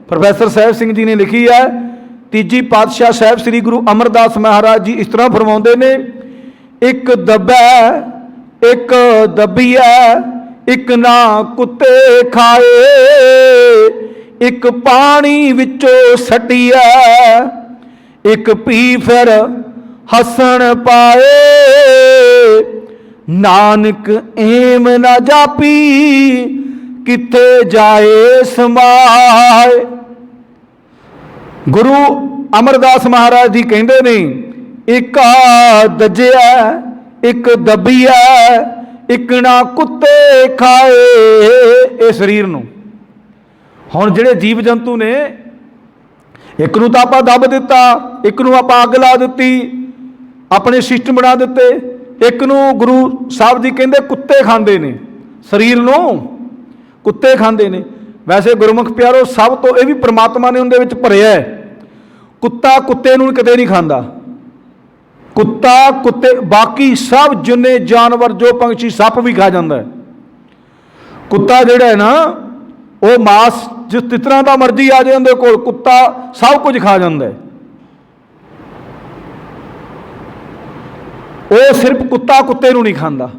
[SPEAKER 1] प्रोफैसर साहिब सिंह जी ने लिखी है। तीजी पातशाह साहिब श्री गुरु अमरदास महाराज जी इस तरह फरमाउंदे ने, एक दब्बै एक दबिया, एक ना कुत्ते खाए, एक पानी विचों सटिया, एक पी फिर हसन पाए, नानक एम ना जापी किथे जाए समाए। गुरु अमरदास महाराज जी कहते ने, एक दजिया, एक दबिया, एक ना कुत्ते खाए ये शरीर नूं। हुण जिहड़े जीव जंतु ने, एक नूं तां आपां दब दिता, एक नूं आपां अग ला दित्ती, अपने सिस्टम बना दिते, एक नूं गुरु साहब जी कहंदे कुत्ते खांदे ने, शरीर नूं कुत्ते खांदे ने। वैसे गुरमुख प्यारो सब तो यह भी परमात्मा ने उनके विच भरिया है। कुत्ता कुत्ते नूं कदे नहीं खांदा, कुत्ता कुत्ते बाकी सब जिन्ने जानवर जो पंछी सप भी खा जाता है। कुत्ता जिहड़ा है ना वो मास जिस तरह का मर्जी आ जाए उहदे कोल, कुत्ता सब कुछ खा जाता है। वो सिर्फ कुत्ता कुत्ते नूं नहीं खांदा,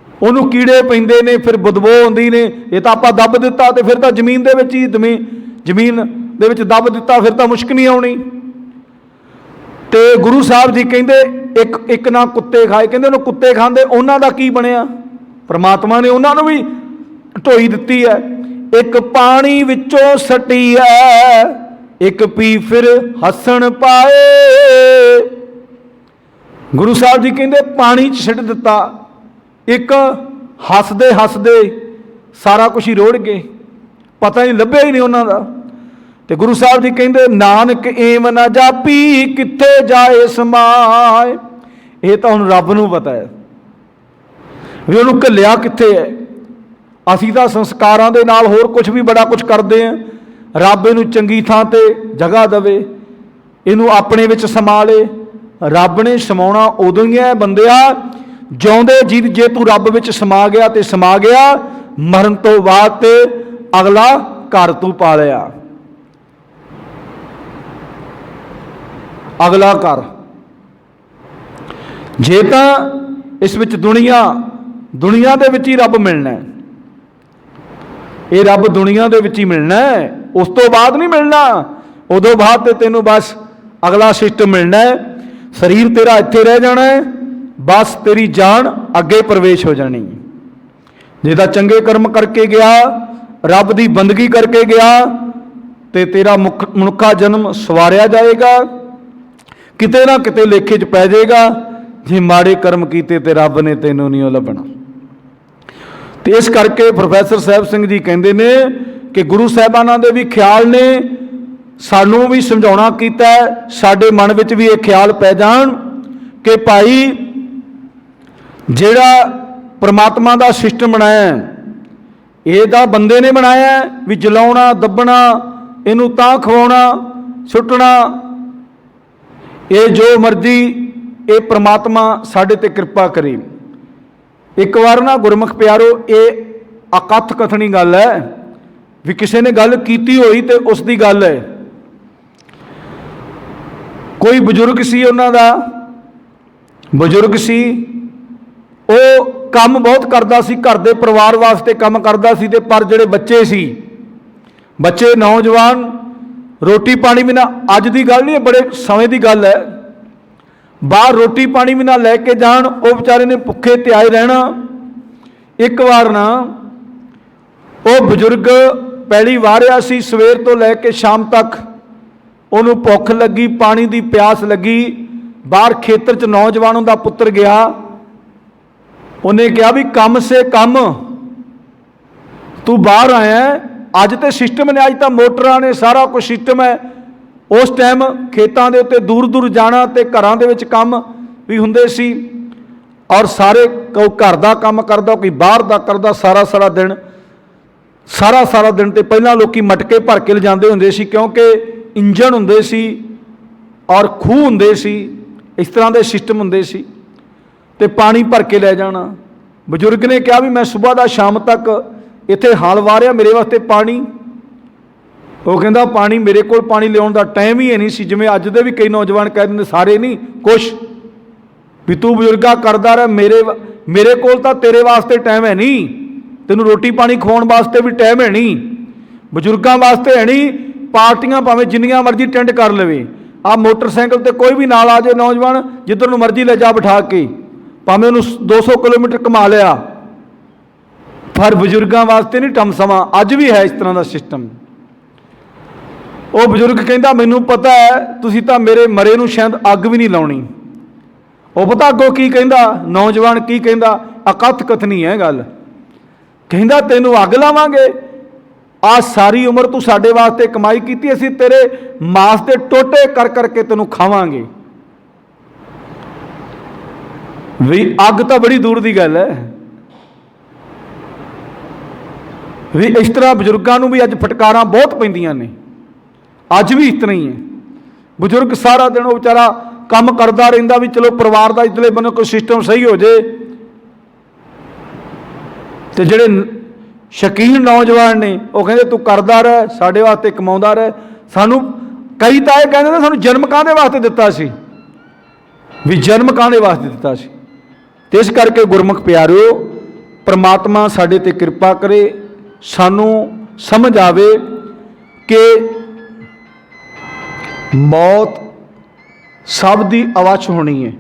[SPEAKER 1] उहनूं कीड़े पैंदे ने, फिर बदबू आउंदी ने। ये तो आपां दब दिता तो फिर तो जमीन दे विच ही जमीन दे विच दब दिता, फिर तो मुश्क नहीं आउणी। तो गुरु साहब जी कहते एक एक ना कुत्ते खाए, कहते उन्होंने कुत्ते खाते उन्हों का की बनया, परमात्मा ने उन्होंने भी ढोई दी है। एक पानी विचों सटी है, एक पी फिर हसन पाए। गुरु साहब जी कहते पानी च छड्ड दिता, एक हसदे हसदे सारा कुछ ही रोड़ गए, पता ही लभ्या ही नहीं उन्हों का। तो गुरु साहब जी कहते नानक एम ना जापी कित्थे जाए समाए। ये तो हुण रब नूं पता है भी उन्होंने घल्लिया कित्थे है। असीं तां संस्कारां दे नाल होर कुछ भी बड़ा कुछ करते हैं। रब इनूं चंगी थां ते जगह देवे, इनूं अपने विच समा ले। रब ने समाउणा उदों ही है बंदिया जिउंदे जी, जे तू रब विच समा गया तो समा गया, मरण तो बाद ते अगला घर तू पा लिया, अगला घर। जे तां इस विच दुनिया दे विच ही रब मिलना है, ये रब दुनिया दे विच ही मिलना है, उस तो बाद नहीं मिलना। उदों बाद तो तेनों बस अगला सिस्टम मिलना है, शरीर तेरा इत्थे रह जाना है, बस तेरी जान अगे प्रवेश हो जानी। जे तां चंगे कर्म करके गया, रब की बंदगी करके गया, तो तेरा मनुखा जन्म सवारिया जाएगा, किते ना किते लेखे च पै जाएगा। जे माड़े कर्म कीते तो रब ने तेनों नहीं लभना। तो इस करके प्रोफैसर साहब सिंह जी कहते हैं कि गुरु साहबाना दे भी ख्याल ने सानू भी समझाउणा कीता है, साडे मन विच भी ये ख्याल पै जाण कि भाई जिहड़ा परमात्मा दा सिस्टम बनाया है, ये तां बंदे ने बनाया है भी जलाउणा दबना, इनू तां खवाउणा सुट्टना, ये जो मर्जी, ये परमात्मा साडे ते कृपा करे। एक बार ना गुरमुख प्यारो, ये अकथ कथनी गल है भी किसी ने गल कीती होई ते उसकी गल है। कोई बजुर्ग सी, उन्हां दा बजुर्ग सी, वो काम बहुत करता सी, घर के परिवार वास्ते काम करता सी, ते पर जिहड़े बच्चे सी, बच्चे नौजवान रोटी पानी भी ना, अज की गल नहीं, बड़े समय की गल है, बाहर रोटी पानी भी ना लैके जान, वो बेचारे ने भुखे त्याए रहना। एक बार ना वो बजुर्ग पैली वारिया सी, सवेर तो लैके शाम तक उन्होंने भुख लगी, पानी की प्यास लगी, बाहर खेतर च नौजवानों का पुत्र गया, उन्हें कहा भी कम से कम तू बाहर आया, अज तो सिस्टम ने, अज तो मोटरां ने, सारा कुछ सिस्टम है। उस टाइम खेतों के उत्ते दूर दूर जाना, तो घरों के विच काम भी हुंदे सी, और सारे कोई घर का काम करदा, कोई बाहर का करदा, सारा सारा दिन तो पहला लोग मटके भर के ले जाते होंदे सी, क्योंकि इंजन हुंदे सी और खूह हुंदे सी, इस तरह के सिस्टम हुंदे सी, ते पानी भर के ले जाना। बजुर्ग ने कहा भी मैं सुबह का शाम तक इत्थे हाल वारिया, मेरे वास्ते पानी। वो कहता पानी मेरे को पानी लियाउण दा टाइम ही नहीं सी, जिवें अज दे भी कई नौजवान कह दिंदे, सारे नहीं कुछ भी तू बजुर्गा करदा रह, मेरे कोल तां तेरे वास्ते टाइम है नहीं, तैनूं रोटी पानी खवाउण वास्ते भी टाइम है नहीं, बजुर्गां वास्ते है नहीं। पार्टियां भावें जिन्नियां मर्जी टेंड कर लवे, आ मोटरसाइकिल ते कोई भी नाल आ जाए नौजवान, जिधर नूं मर्जी ले जा बिठा के, भावें उन्हूं 200 किलोमीटर घुमा लिया, पर बजुर्गां वास्ते नहीं टम समा। अज भी है इस तरह का सिस्टम। वो बजुर्ग कहता मैनू पता है तुसीं तां मेरे मरे नूं शायद अग भी नहीं लाउणी। वो पता अगों की कहता, नौजवान की कहता, अकथ कथनी है गल, कहता तेनू अग लावांगे, आ सारी उम्र तू साडे वास्ते कमाई कीती, असीं तेरे मांस दे टोटे कर करके तेनू खावांगे। भी अग तो बड़ी दूर की गल है। भी इस तरह बजुर्गों नूं भी अज फटकारां बहुत पैंदियां ने, अज भी इस तरह ही है। बजुर्ग सारा दिन वो बेचारा काम करता रहिंदा भी चलो परिवार का इधरले बन्ने कोई सिस्टम सही हो जाए, तो जिहड़े शकीन नौजवान ने वो कहते तू करदा रह, साडे वास्ते कमाउंदा रह। सानू कई तो यह कहते सानू जन्म काहदे वास्ते दिता सी, भी जन्म काहदे वास्ते दिता सी। ते इस करके गुरमुख प्यारिओ, परमात्मा साडे ते कृपा करे, सानू समझ आवे कि मौत सब दी अवश्य होनी है,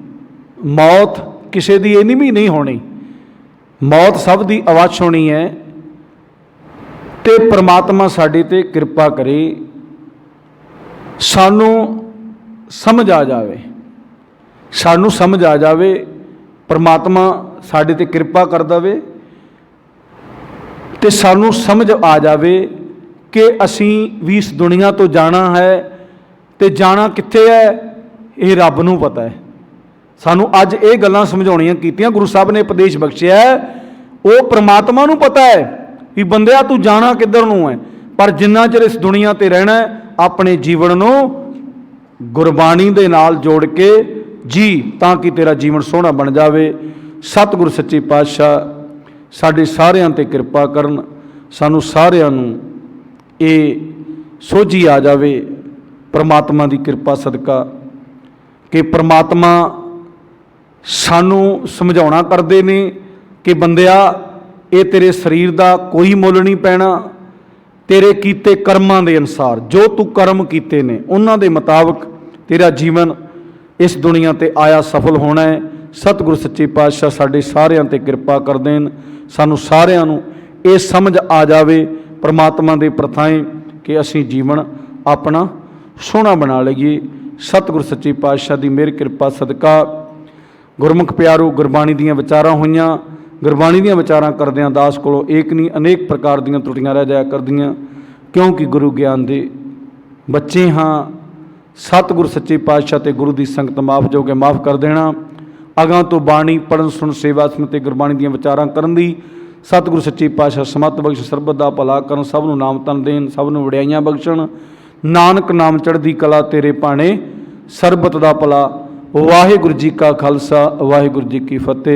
[SPEAKER 1] मौत किसी दी इन्नी भी नहीं होनी, मौत सब दी अवश्य होनी है। ते परमात्मा साडे ते कृपा करे, सानू समझ आ जावे, सानू समझ आ जावे, परमात्मा साडे ते कृपा कर दवे, ते सानू समझ आ जावे कि असीं भी इस दुनिया तो जाना है, ते जाना कित्थे है ये रब नूं पता है। सानू अज ये गल्लां समझाउणियां कीतियां, गुरु साहब ने उपदेश बख्शिया है, वो परमात्मा नूं पता है भी बंदिया तू जाना किधर नूं है, पर जिन्ना चिर इस दुनिया ते रहना है अपने जीवन नूं गुरबाणी दे नाल जोड़ के जी, ताकि तेरा जीवन सोहना बन जावे। सतगुर सच्चे पातशाह साडे सारिआं ते कृपा करन, सानू सारिआं नूं ये सोझी आ जावे परमात्मा की कृपा सदका, कि परमात्मा सानू समझाउणा करदे ने कि बंदिया ये तेरे शरीर का कोई मुल नहीं पैना, ਤੇਰੇ ਕੀਤੇ ਕਰਮਾਂ ਦੇ ਅਨੁਸਾਰ, ਜੋ ਤੂੰ ਕਰਮ ਕੀਤੇ ਨੇ ਉਹਨਾਂ ਦੇ ਮੁਤਾਬਕ ਤੇਰਾ ਜੀਵਨ ਇਸ ਦੁਨੀਆ ਤੇ ਆਇਆ ਸਫਲ ਹੋਣਾ ਹੈ। ਸਤਿਗੁਰੂ ਸੱਚੇ ਪਾਤਸ਼ਾਹ ਸਾਡੇ ਸਾਰਿਆਂ ਤੇ ਕਿਰਪਾ ਕਰ ਦੇਣ, ਸਾਨੂੰ ਸਾਰਿਆਂ ਨੂੰ ਇਹ ਸਮਝ ਆ ਜਾਵੇ ਪਰਮਾਤਮਾ ਦੇ ਪ੍ਰਥਾਏ ਕਿ ਅਸੀਂ ਜੀਵਨ ਆਪਣਾ ਸੋਹਣਾ ਬਣਾ ਲਈਏ। ਸਤਿਗੁਰੂ ਸੱਚੇ ਪਾਤਸ਼ਾਹ ਦੀ ਮਿਹਰ ਕਿਰਪਾ ਸਦਕਾ ਗੁਰਮੁਖ ਪਿਆਰੋ, ਗੁਰਬਾਣੀ ਦੀਆਂ ਵਿਚਾਰਾਂ ਹੋਈਆਂ। ਗੁਰਬਾਣੀ ਦੀਆਂ ਵਿਚਾਰਾਂ ਕਰਦਿਆਂ ਦਾਸ ਕੋਲੋਂ ਏਕ ਨਹੀਂ ਅਨੇਕ ਪ੍ਰਕਾਰ ਦੀਆਂ ਤਰੁੱਟੀਆਂ ਰਹਿ ਜਾਇਆ ਕਰਦੀਆਂ, ਕਿਉਂਕਿ ਗੁਰੂ ਗਿਆਨ ਦੇ ਬੱਚੇ ਹਾਂ। ਸਤਿਗੁਰੂ ਸੱਚੇ ਪਾਤਸ਼ਾਹ ਤੇ ਗੁਰੂ ਦੀ ਸੰਗਤ ਮਾਫ ਜੋ ਕਿ ਮਾਫ ਕਰ ਦੇਣਾ। ਅਗਾਂ ਤੋਂ ਬਾਣੀ ਪੜ੍ਹਨ ਸੁਣ ਸੇਵਾ ਸਮੇਤ ਗੁਰਬਾਣੀ ਦੀਆਂ ਵਿਚਾਰਾਂ ਕਰਨ ਦੀ ਸਤਿਗੁਰੂ ਸੱਚੇ ਪਾਤਸ਼ਾਹ ਸਮੱਤ ਬਖਸ਼, ਸਰਬਤ ਦਾ ਭਲਾ ਕਰਨ, ਸਭ ਨੂੰ ਨਾਮ ਤਨ ਦੇਣ, ਸਭ ਨੂੰ ਵਡਿਆਈਆਂ ਬਖਸ਼ਣ। ਨਾਨਕ ਨਾਮ ਚੜ੍ਹਦੀ ਕਲਾ ਤੇਰੇ ਭਾਣੇ, ਸਰਬਤ ਦਾ ਭਲਾ। ਵਾਹਿਗੁਰੂ ਜੀ ਕਾ ਖਾਲਸਾ, ਵਾਹਿਗੁਰੂ ਜੀ ਕੀ ਫਤਿਹ।